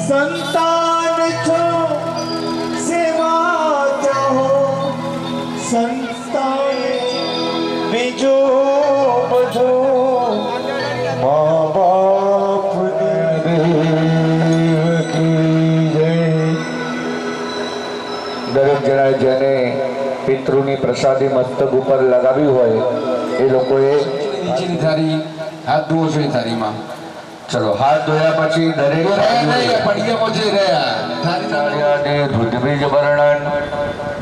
સંતાન છો સેવા ચાહો, સંતાન બીજો બધો મા બાપની દરેક જણાએ જેને પિતૃની પ્રસાદી મસ્તક ઉપર લગાવી હોય એ લોકોએ નીચેની થાળી હાથ ધોવો છો એ થાળીમાં. ચલો હાથ ધોયા પછી દરેક પડિયામાં જઈ રહ્યા ધુજબીજ વર્ણન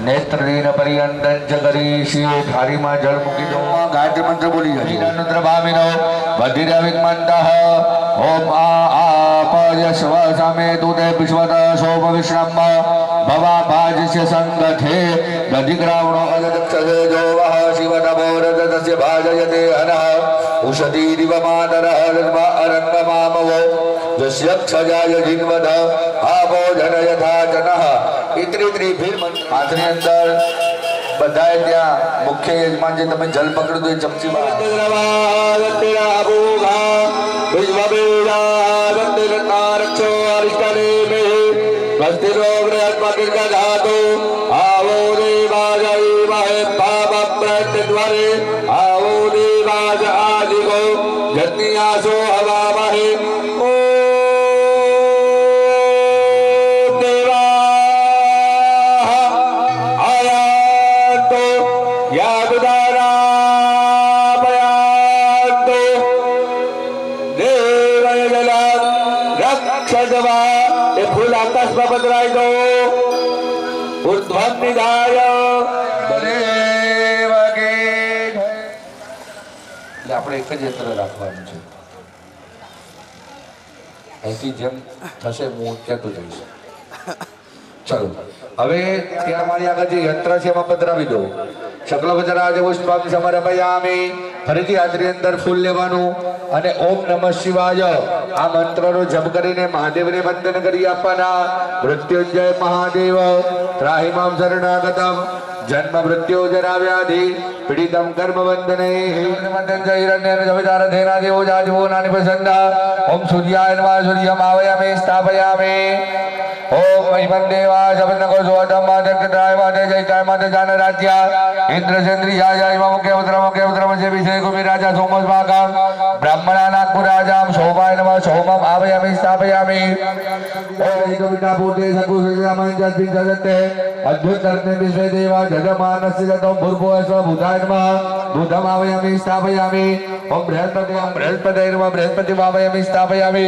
નેત્રદીન પર્યંતન ચ કરીશી. થાળીમાં જળ મૂકી દો. ગાયત્રી મંત્ર બોલી જજો. રુદ્ર ભામિનો વધિરવિગ્મંતઃ ઓમ આપય સ્વ સમે તુતે વિશ્વત સોમ વિશ્રમ ભવા ભાજસ્ય સંગથે દધિગ્રાવણો અજદક્ષસે જો વહ શિવ નમો રજતસ્ય ભાજયતે હનઃ ઉષધીરિવ માતરઃ રજ્મા અરંગમામવો જસ્ય ક્ષજાય જીન્વદ આપો જન યથા જનઃ. ઇત્રી ત્રિભીર હાથની અંદર બધાએ ત્યાં મુખ્ય યજમાન જે તમે જલ પકડો તો એ ચમચીમાં એ ફૂલ આકાશમાં પધરાઈ દો. ઉર્ધ્વમ નિધાય એટલે આપણે એક જ યંત્ર રાખવાનું છે. અહીંથી જેમ થશે હું કહેતો જઈશ. ચલો હવે ત્યાં મારી આગળ જે યંત્ર છે એમાં પધરાવી દો. શકલભજરાજ પુષ્પમ સમર્પયામિ. ફરીથી હાજરી અંદર ફૂલ લેવાનું અને ઓમ નમઃ શિવાય આ મંત્રનો જપ કરીને મહાદેવને વંદન કરી આપવાના. મૃત્યુંજય મહાદેવ ત્રાહિમામ શરણાગતમ જન્મ મૃત્યુ જરા વ્યાધિ પીડિતમ કર્મ વંદને વંદન જય હિરણ્ય જવિતાર ધેના દેવો જાજવો નાની પ્રસન્ના. ઓમ સૂર્યાય નમઃ સૂર્યમ આવયામિ સ્થાપયામિ. ઓમ મહિમન દેવા શબ્દકો સોતમ માતક્ષત્રાય માતે જયકાય માતે જાન રાજ્યા ઇન્દ્રચંદ્રિયા જય મુકે ઉત્તમ જે વિષય કુમિ રાજા સોમસ ભાગમ બ્રાહ્મણા નાગપુર રાજામ સોમાય નમઃ સોમમ આવયામિ સ્થાપયામિ. ઓમ કવિતા પૂર્તે સકુસુજામં જસ્મિન જગતે અદ્ભુત કર્તે વિશ્વે દેવા જગમાનસ્ય જતો ભૂર્ભુવ સ્વ ભૂતાય નમઃ દૂધમ આવયામિ સ્થાપયામિ. ઓમ બૃહસ્પતય નમઃ બૃહસ્પતિ આવયામિ સ્થાપયામિ.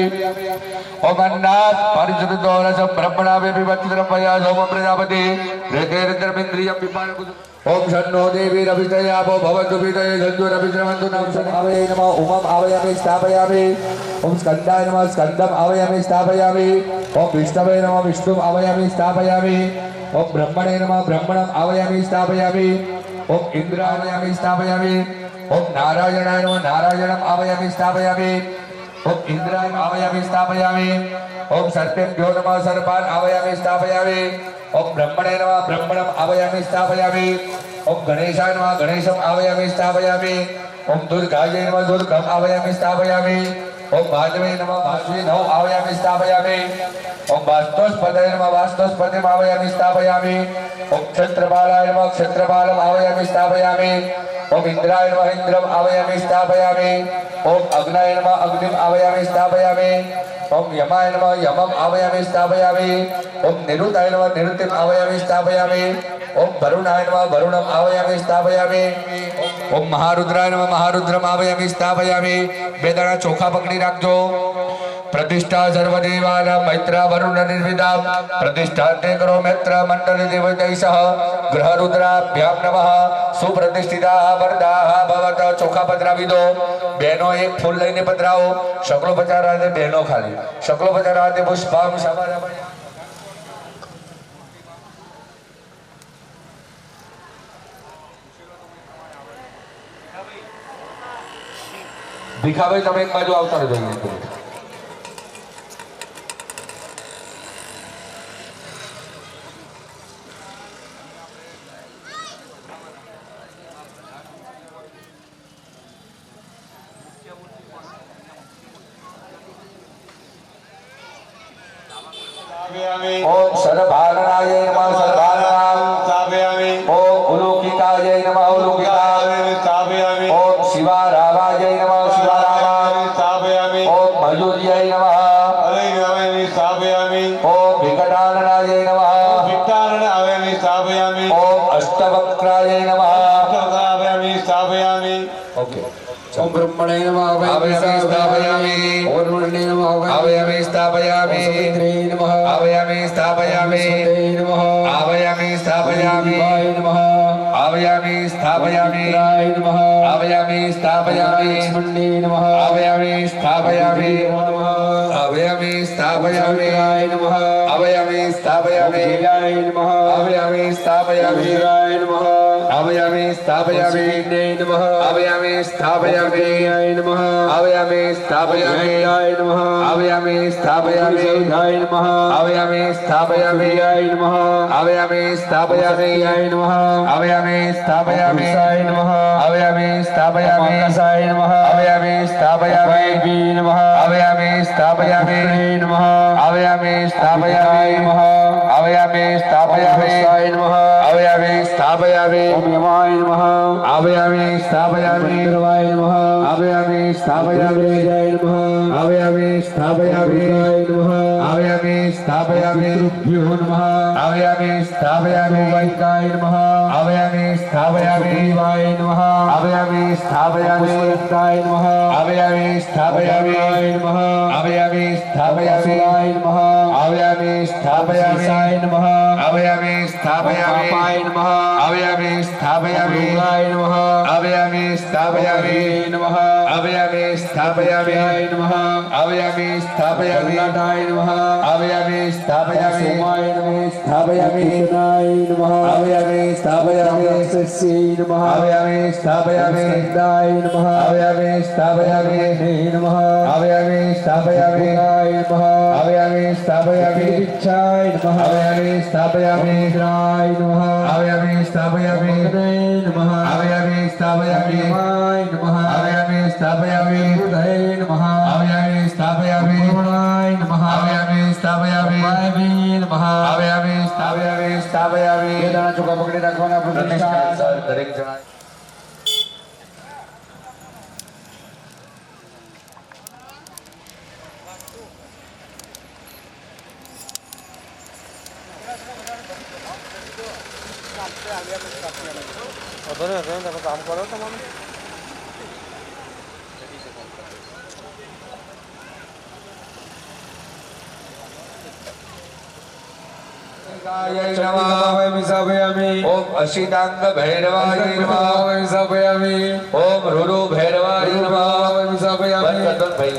ઓમ અન્નાત પરિશુદ્ધો રસ બ્રહ્મણા વિવચ્છિતમ ભયા સોમ પ્રજાપતિ રેતેન્દ્રમિન્દ્રિયમ વિપાન. ઓમ શન્નો દેવી રવિતયાપો ભવતુ વિતયે જંતુ રવિશ્રવંતુ નમ આવય નમઃ ઉમમ આવયામિ સ્થાપયામિ. ઓમ સ્કંદાય નમઃ સ્કંદમ આવયામિ સ્થાપયામિ. ઓમ વિષ્ણવે નમઃ વિષ્ણુમ આવયામિ સ્થાપયામિ. ઓમ બ્રહ્મણે નમઃ બ્રહ્મણમ આવયામિ સ્થાપયામિ. ओम इंद्रायणामि स्थापयामि ओम नारायणाय नमः नारायणम् आवाहयामि स्थापयामि ओम इंद्राय आवाहयामि स्थापयामि ओम सर्पेभ्यो नमः सर्पान् आवाहयामि स्थापयामि ओम ब्रह्मणे नमः ब्रह्मणम् आवाहयामि स्थापयामि ओम गणेशाय नमः गणेशम् आवाहयामि स्थापयामि ओम दुर्गायै नमः दुर्गम् आवाहयामि स्थापयामि ओम भाजवे नमः भाजवे आवाहयामि स्थापयामि ओम वास्तुस्पतये नमः वास्तुस्पतिम् आवाहयामि स्थापयामि ओम क्षत्रपालाय नमः क्षत्रपालम् आवाहयामि स्थापयामि ओम इंद्राय नमः इंद्रम् आवाहयामि स्थापयामि ओम अग्नये नमः अग्निम् आवाहयामि स्थापयामि ओम यमाय नमः यमम् आवाहयामि स्थापयामि ओम निरुताय नमः निरुतिम् आवाहयामि स्थापयामि ओम वरुणाय नमः वरुणम् आवाहयामि स्थापयामि ओम महारुद्राय नमः महारुद्रम् आवाहयामि स्थापयामि બે દાણા ચોખા પકડી રાખજો प्रतिष्ठा सर्वदेवानां मैत्रा वरुण निर्विदा प्रतिष्ठान्ते करो मैत्र मंडल देवतैः सह ग्रह रुद्राभ्यां नमः सुप्रतिष्ठिता वरदाः भवत चोखा पधरावी दो बहनों एक फूल लईने पधराओ शकलो पचारा दे बहनों खाली शकलो पचारा दे पुष्पम समर्पयामि ભીખાભાઈ તમે એક બાજુ આવતા રહેજો ओम सर्वभारणाय नमः सर्वभारणां स्थापयामि ओम उलौकिकाय नमः उलौकिकाय स्थापयामि ओम शिवारावाय नमः शिवारावाय स्थापयामि ओम मयूर्यै नमः अवयवामि स्थापयामि ओम विकटाननाय नमः विकटानन अवयवामि स्थापयामि ओम अष्टवक्राय नमः अवयवामि स्थापयामि ओके ओम ब्रह्मणे नमः आवाहयामि स्थापयामि ओम वरुणे नमः आवाहयामि स्थापयामि इंद्रे नमः आवाहयामि स्थापयामि नमः आवाहयामि स्थापयामि शिवाय नमः आवाहयामि स्थापयामि इंद्राय नमः आवाहयामि स्थापयामि लक्ष्मणे नमः आवाहयामि स्थापयामि नमः आवाहयामि स्थापयामि इंद्राय नमः आवाहयामि स्थापयामि जयाय नमः आवाहयामि स्थापयामि इंद्राय नमः आवाहयामि स्थापयामि इंद्रे नमः आवाहयामि स्थापयामि जयाय नमः आवाहयामि स्थापयामि जयाय नमः आवाहयामि स्थापयामि जयाय नमः आवाहयामि स्थापयामि जयाय नमः आवाहयामि स्थापयामि जयाय नमः आवाहयामि स्थापयामि जयाय नमः आवाहयामि स्थापयामि जयाय नमः आवाहयामि स्थापयामि नमः आवाहयामि स्थापयामि नमः आवाहयामि स्थापयामि नमः आवाहयामि स्थापयामि नमः आवाहयामि स्थापयामि ओम यमाय नमः आवाहयामि स्थापयामि इंद्राय नमः आवाहयामि स्थापयामि जयाय नमः आवाहयामि स्थापयामि नमः आवाहयामि स्थापयामि भ्यो नमः आवाहयामि स्थापयामि वैकाय नमः आवाहयामि स्थापयामि शिवाय नमः आवाहयामि स्थापयामि पुष्पदाय नमः आवाहयामि स्थापयामि नमः आवाहयामि स्थापयामि शिवाय नमः आवाहयामि स्थापयामि ईशाय नमः आवाहयामि स्थापयामि पापाय नमः आवाहयामि स्थापयामि रुद्राय नमः आवाहयामि स्थापयामि नमः आवाहयामि स्थापयामि शिवाय नमः आवाहयामि स्थापयामि गंगाधाय नमः आवाहयामि स्थापयामि सोमाय नमः स्थापयामि कृष्णाय नमः आवाहयामि स्थापयामि सस्यै नमः आवाहयामि स्थापयामि स्कन्दाय नमः आवाहयामि स्थापयामि हे नमः आवाहयामि स्थापयामि भूताय नमः आवाहयामि स्थापयामि विच्छाय नमः आवाहयामि स्थापयामि इंद्राय नमः आवाहयामि स्थापयामि अग्नये नमः आवाहयामि स्थापयामि यमाय नमः आवाहयामि स्थापयामि बुधये नमः आवाहयामि स्थापयामि पूर्णाय नमः आवाहयामि स्थापयामि वायवे नमः आवाहयामि स्थापयामि स्थापयामि બે દાણા ચોખા પકડી રાખવાના પ્રતિષ્ઠા પ્રતિષ્ઠા સર દરેક જણા કામ કરો તમારે ओम अशितांग भैरवाय नमः ओम रुरु भैरवाय नमः बंद कर दो भाई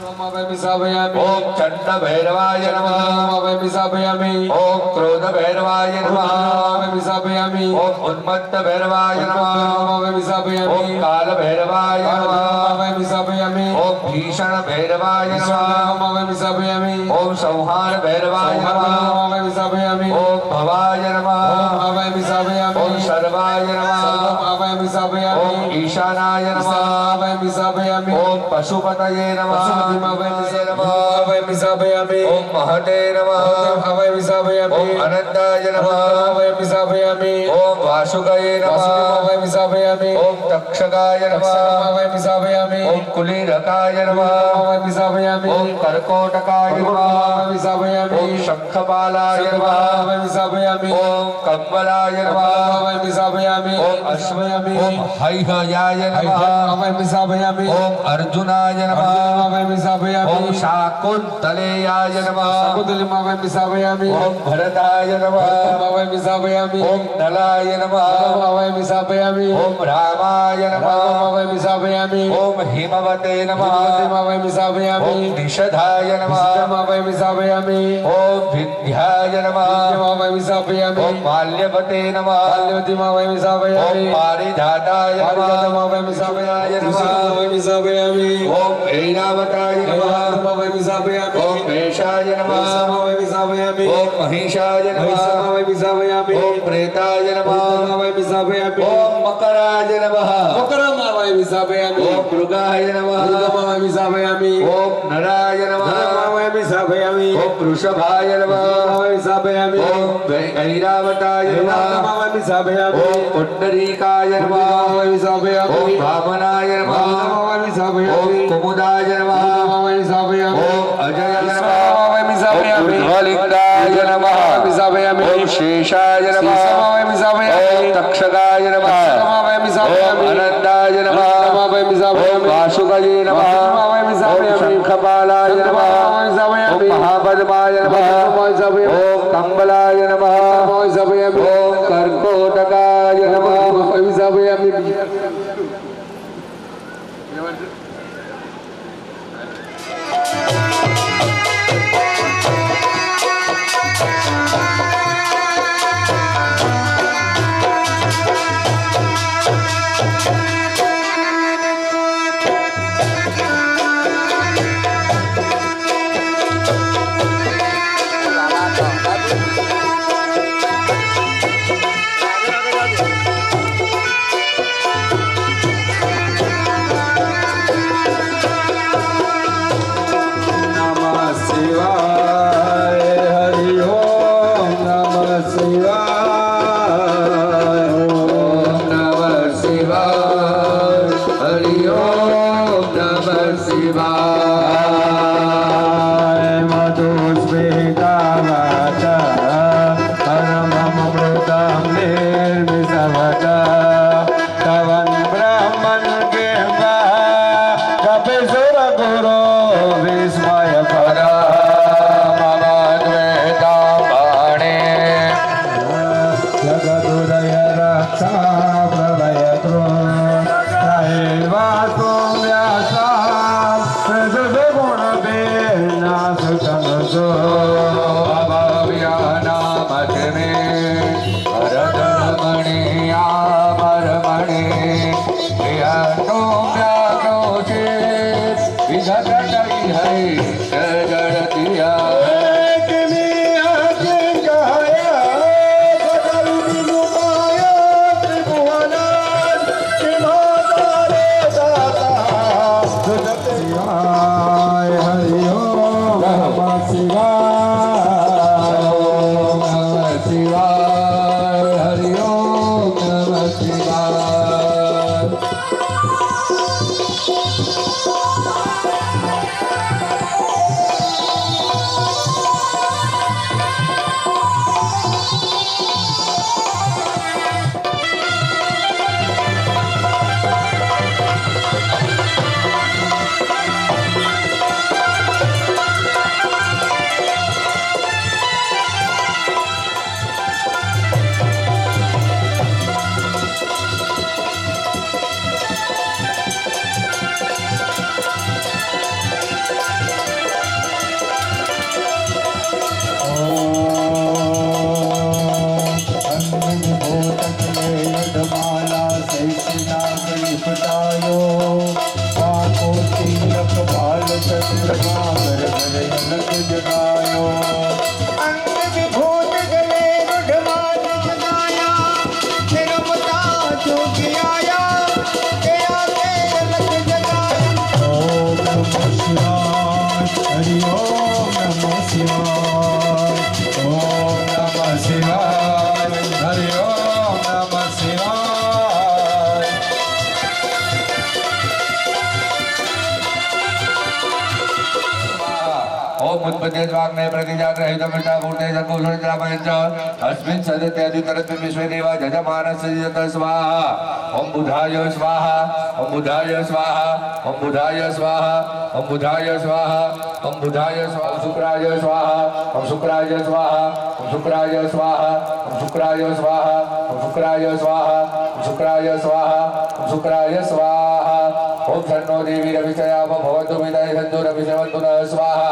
ओम चंड भैरवाय नमः ओम क्रोध भैरवाय नमः ओम उन्मत्त भैरवाय नमः ओम काल भैरवाय नमः ओम भीषण भैरवाय नमः ओम संहार भैरवाय नमः ओम भवाय नमः ओम सर्वाय नमः ओम ईशानाय नमः ओम पशुपतये नमः ओम महते नमः ओम अनंताय नमः ओम वासुकये नमः ओम तक्षकाय नमः ओम कुलीरकाय नमः ओम कर्कोटकाय नमः ओम शंखपालाय नमः ओम कंबलाय नमः ओम ओम हैहयाय नमः ओम अर्जुनाय नमः ओम शाकुन्तलेयाय नमः ओम भरताय नमः ओम नलाय नमः ओम रामाय नमः ओम हिमवते नमः ओम निषधाय नमः ओम विद्याय नमः ओम माल्यवते नमः ओम पारिजाताय नमः ओम ऐरावताय नमः ओम मेषाय नमः ओम महिषाय नमः ओम प्रेताय नमः ओम मकराय नमः ओम मृगाय नमः ओम नराय नमः ओम वृषभाय नमः ओम ऐरावताय नमः ओम पुंडरीकाय नमः ओम वामनाय नमः ओम कुमुदाय नमः ओम अजय नमः ओम उज्ज्वलिंगाय नमः ओम शेषाय नमः ओम तक्षकाय नमः ओम अनंताय नमः ओम वासुकये नमः ओम शंखपालाय नमः ओम महापद्माय नमः ओम कंबलाय नमः ओम कर्कोटकाय नमः सागर करे अलग जगायो अंग विभूत गले रुढ़मान जगाया रमता जोगी आया गया के अलग जगाया ओम नमः शिवाय हरि ओम नमः शिवाय ओम नमः शिवाय हरि ओम नमः शिवाय ओम उत्पत्ति स्वाग्ने प्रतिजाग्रहित मिटा भूते जगुषुरापयञ्च अस्मिन् सदत्यधितरस्मिन् विश्वे देवा जजमानस्य स्वाहा ओम बुधाय स्वाहा ओम बुधाय स्वाहा ओम बुधाय स्वाहा ओम बुधाय स्वाहा ओम बुधाय स्वाहा ओम शुक्राय स्वाहा ओम शुक्राय स्वाहा ओम शुक्राय स्वाहा ओम शुक्राय स्वाहा ओम शुक्राय स्वाहा ओम शुक्राय स्वाहा ओम शुक्राय स्वाहा ओम शन्नो देवी रविषया भवतु विदय सन्तु रविषवन्तु नः स्वाहा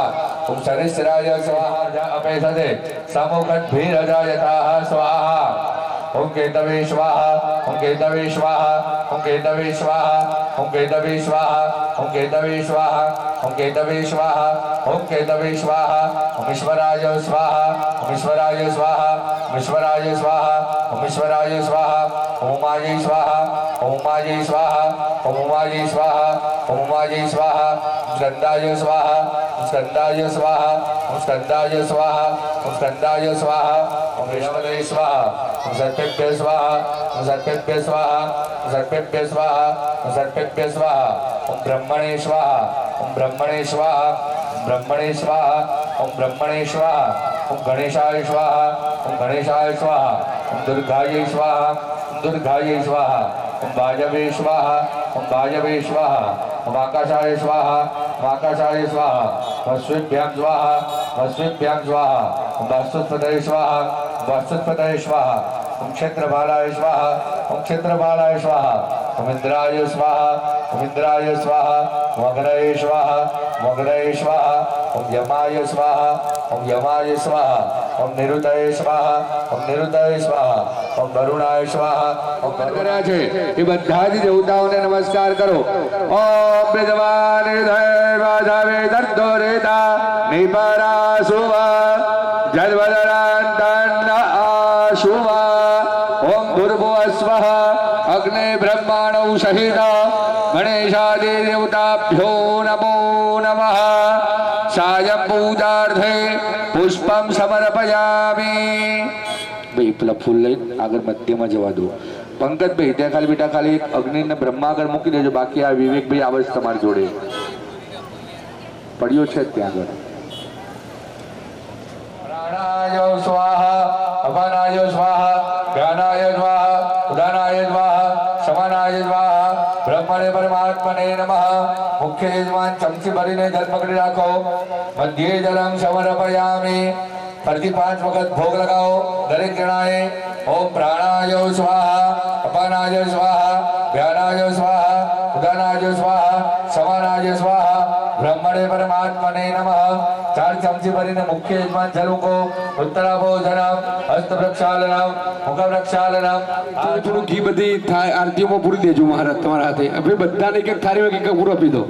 ओम शनिश्चराय स्वाहा अपेक्षते समोकद्भिरजायताः स्वाहा ओम केतवे स्वाहा ओम केतवे स्वाहा ओम केतवे स्वाहा ओम केतवे स्वाहा ओम केतवे स्वाहा ओम केतवे स्वाहा ओम केतवे स्वाहा ओम ईश्वराय स्वाहा ओम ईश्वराय स्वाहा ओम ईश्वराय स्वाहा ओम ईश्वराय स्वाहा ओम उमायै स्वाहा ओम उमायै स्वाहा ओम उमायै स्वाहा ओम उमायै स्वाहा ओम स्कन्दाय स्वाहा ओम स्कन्दाय स्वाहा ओम स्कन्दाय स्वाहा ओम स्कन्दाय स्वाहा ओम ऋषभवे स्वाहा ओम सर्पेभ्य स्वाहा ओम सर्पेभ्य स्वाहा ओम सर्पेभ्य स्वाहा ओम सर्पेभ्य स्वाहा ओम ब्रह्मणे स्वाहा ओम ब्रह्मणे स्वाहा ओम ब्रह्मणे स्वाहा ओम ब्रह्मणे स्वाहा ओम गणेशाय स्वाहा ओम गणेशाय स्वाहा ओम दुर्गायै स्वाहा ओम दुर्गायै स्वाहा ओम वायवे स्वाहा ओम वायवे स्वाहा ओम आकाशाय स्वाहा ओम आकाशाय स्वाहा वस्वेभ्यां स्वाहा वस्वेभ्यां स्वाहा ओम वास्तुत्पतये स्वाहा वास्तुत्पतये स्वाहा ओम क्षेत्रपालाय स्वाहा ओम क्षेत्रपालाय स्वाहा ओम इंद्राय स्वाहा ओम इंद्राय स्वाहा ओम अग्नये स्वाहा ओम अग्नये स्वाहा ओम यमाय स्वाहा ओम यमाय स्वाहा ओम निरुतये स्वाहा ओम निरुतये स्वाहा ओम वरुणाय स्वाहा ओम કર્યા છે એ બધા જ દેવતાઓને નમસ્કાર કરો ઓમ વિદ્વાન હૃદય વાધાવે દંતો રેતા નિપરા સુવા જલવદરાંતન આશુવા ઓમ ભૂર્ભુવસ્વઃ અગ્ને બ્રહ્માણૌ સહિત ગણેશાદિ દેવતાભ્યો નમો નમઃ સાયં પૂજાર્થે પુષ્પમ સમર્પયામિ ભાઈ પેલા ફૂલ લઈને આગળ મધ્યમાં જવા દો પંકજભાઈ ત્યાં ખાલી બેટા ખાલી એક અગ્નિને બ્રહ્મા આગળ મૂકી દેજો બાકી આ વિવેકભાઈ આવે છે તમારી જોડે પડ્યો છે જ ત્યાં આગળ प्राणाय स्वाहा अपानाय स्वाहा ज्ञानाय स्वाहा उदानाय स्वाहा समानाय स्वाहा ब्रह्मणे परमात्मने नमः मुख्य यजमान चमची भरीने जल पकड़ी राखो मध्य जलम समर्पयामि प्रति 5 वक्त भोग लगाओ दरेक जनाए ओम प्राणाय स्वाहा अपानाय स्वाहा ज्ञानाय स्वाहा उदानाय स्वाहा समानाय स्वाहा ब्रह्मणे परमात्मने नमः 4 चमची भरीने मुख्य यजमान जलों को उत्तराभोजनम हस्त प्रक्षालनम मुख प्रक्षालनम થોડું ઘી બધી આરતીઓમાં પૂરી દેજો મહારાજ તમારા હાથે હવે બધાને એક થાળીમાં એક પૂરો આપી દો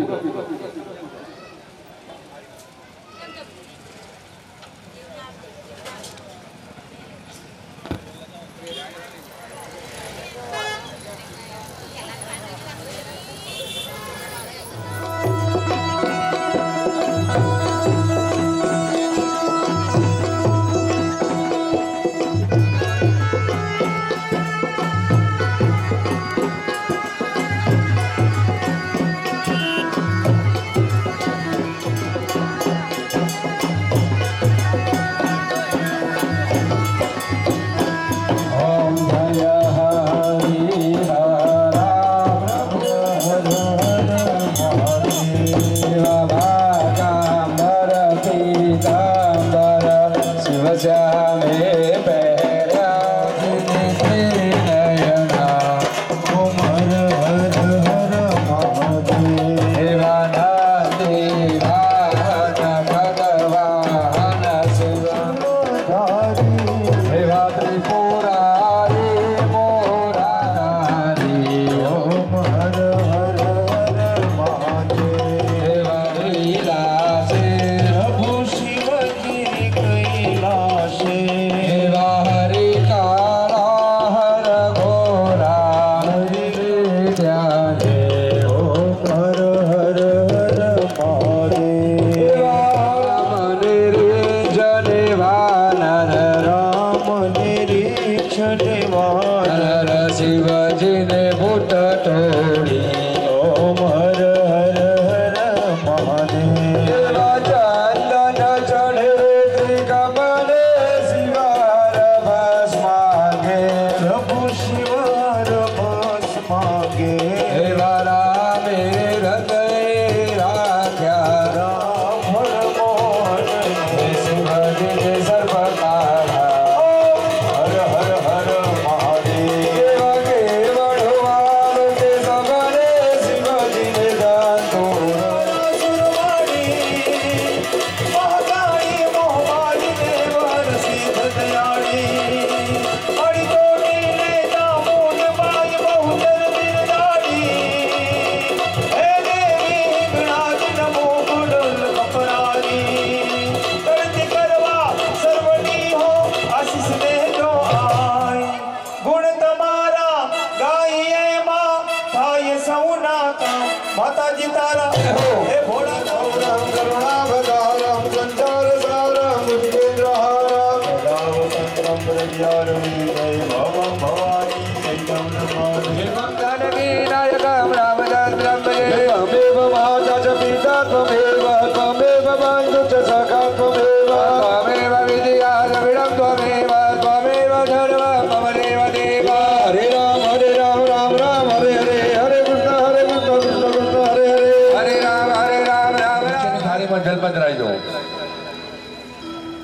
કલ્યાણી જય ભવ ભવાની જય ગૌરવાણી જાનકી નાયકમ રામચંદ્રમ ભજે ત્વમેવ માતા ચ પિતા ત્વમેવ ત્વમેવ બંધુ ચ સખા ત્વમેવ ત્વમેવ વિદ્યા દ્રવિડમ ત્વમેવ ત્વમેવ સર્વં મમ દેવ દેવ હરે રામ રામ રામ હરે હરે હરે કૃષ્ણ કૃષ્ણ કૃષ્ણ હરે હરે હરે રામ રામ રામ. થાળીમાં જલ પધરાવી દો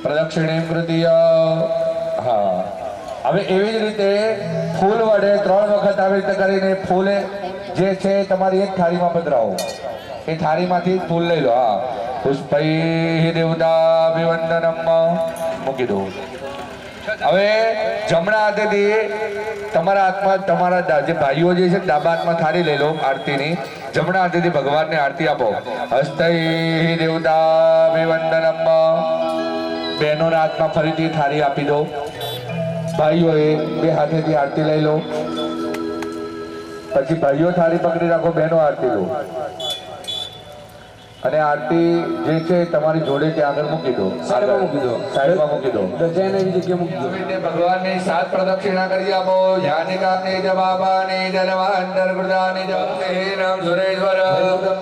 પ્રદક્ષિણે કૃતિય હા હવે એવી જ રીતે ફૂલ વડે 3 વખત આવી રીતે કરીને ફૂલે જે છે તમારી એક થાળીમાં પધરાવો એ થાળીમાંથી ફૂલ લઈ લો હા પુષ્પૈ દેવતાભિવંદનમ મૂકી દો હવે જમણા હાથેથી તમારા હાથમાં તમારા જે ભાઈઓ જે છે ડાબા હાથમાં થાળી લઈ લો આરતીની જમણા હાથેથી ભગવાનને આરતી આપો હસ્તૈ દેવતાભિવંદનમ બહેનોના હાથમાં ફરીથી થાળી આપી દો ભાઈઓએ બે હાથેથી આરતી લઈ લો પછી ભાઈઓ થાળી પકડી રાખો બહેનો આરતી લો અને આરતી જે છે તમારી જોડે ત્યાં આગળ મૂકી દો સાઈડમાં મૂકી દો. સાઈડમાં મૂકી દો ધજાને એવી જગ્યાએ મૂકી દો ભગવાનની 7 પ્રદક્ષિણા કરી આપો યાનિકાને જવાબાને જનવાંતર કૃતાને જપતેનમ સુરેશ્વર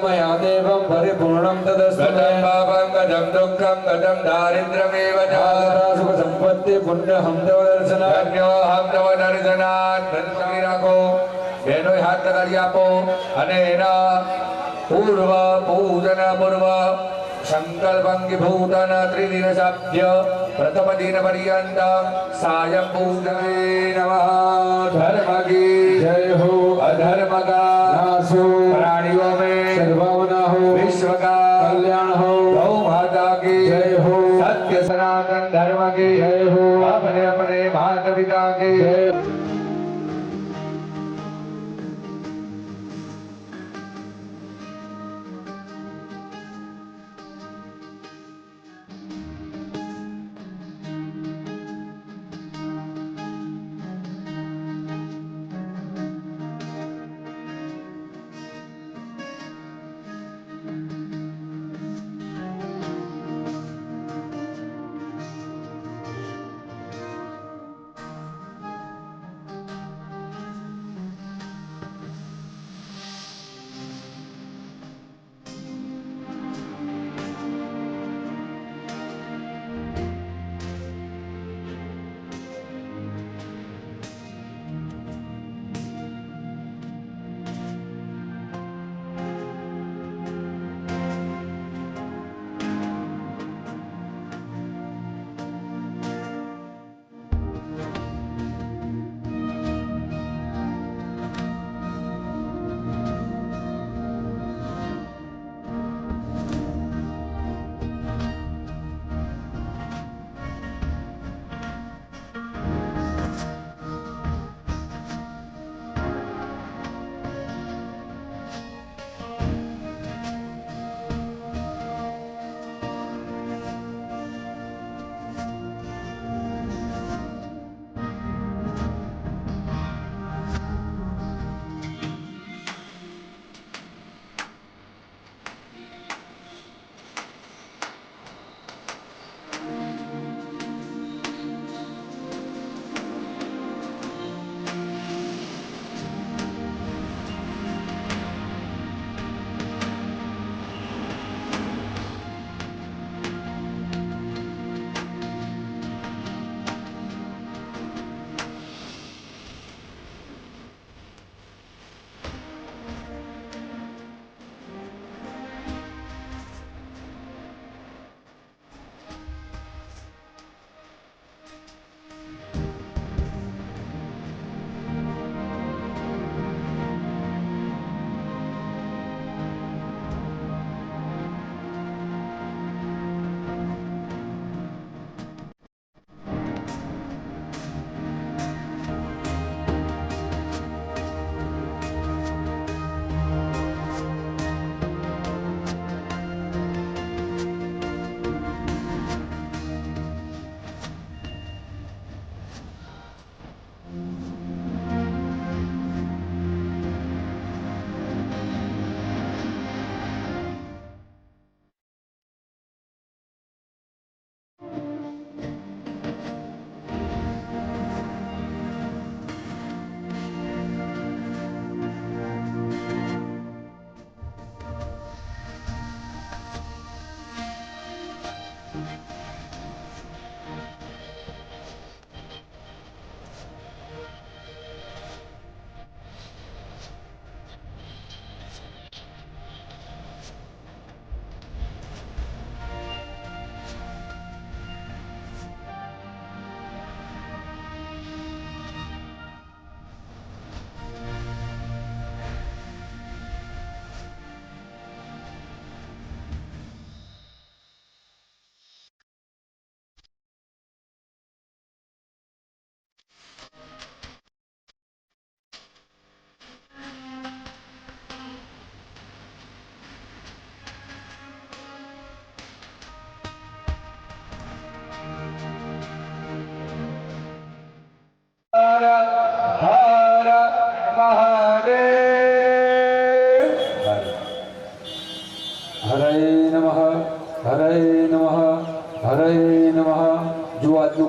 મયા દેવમ પરિપૂર્ણમ તદસ્તુ ગતમ પાપમ ગતમ દુઃખમ ગતમ દારિદ્ર્યમેવ ચ સુખ સંપત્તિ પુણ્ય હમ દેવ દર્શન ધન્યો હમ તવ દર્શનાથ પકડી રાખો બહેનોએ હાથ લગાડી આપો અને એના પૂર્વ પૂજન પૂર્વ સંકલ્પંગી ભૂતન ત્રિદિન સભ્ય પ્રથમ દિન પર્યંત સાયં પૂજને નમઃ ધર્મ કી જય હો અધર્મ કા નાશો प्राणियों में સદભાવના હો विश्व का કલ્યાણ હો गौ माता की જય હો सत्य सनातन धर्म की જય હો अपने अपने माता पिता की જય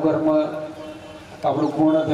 કર્મ આપણું પૂર્ણ થઈ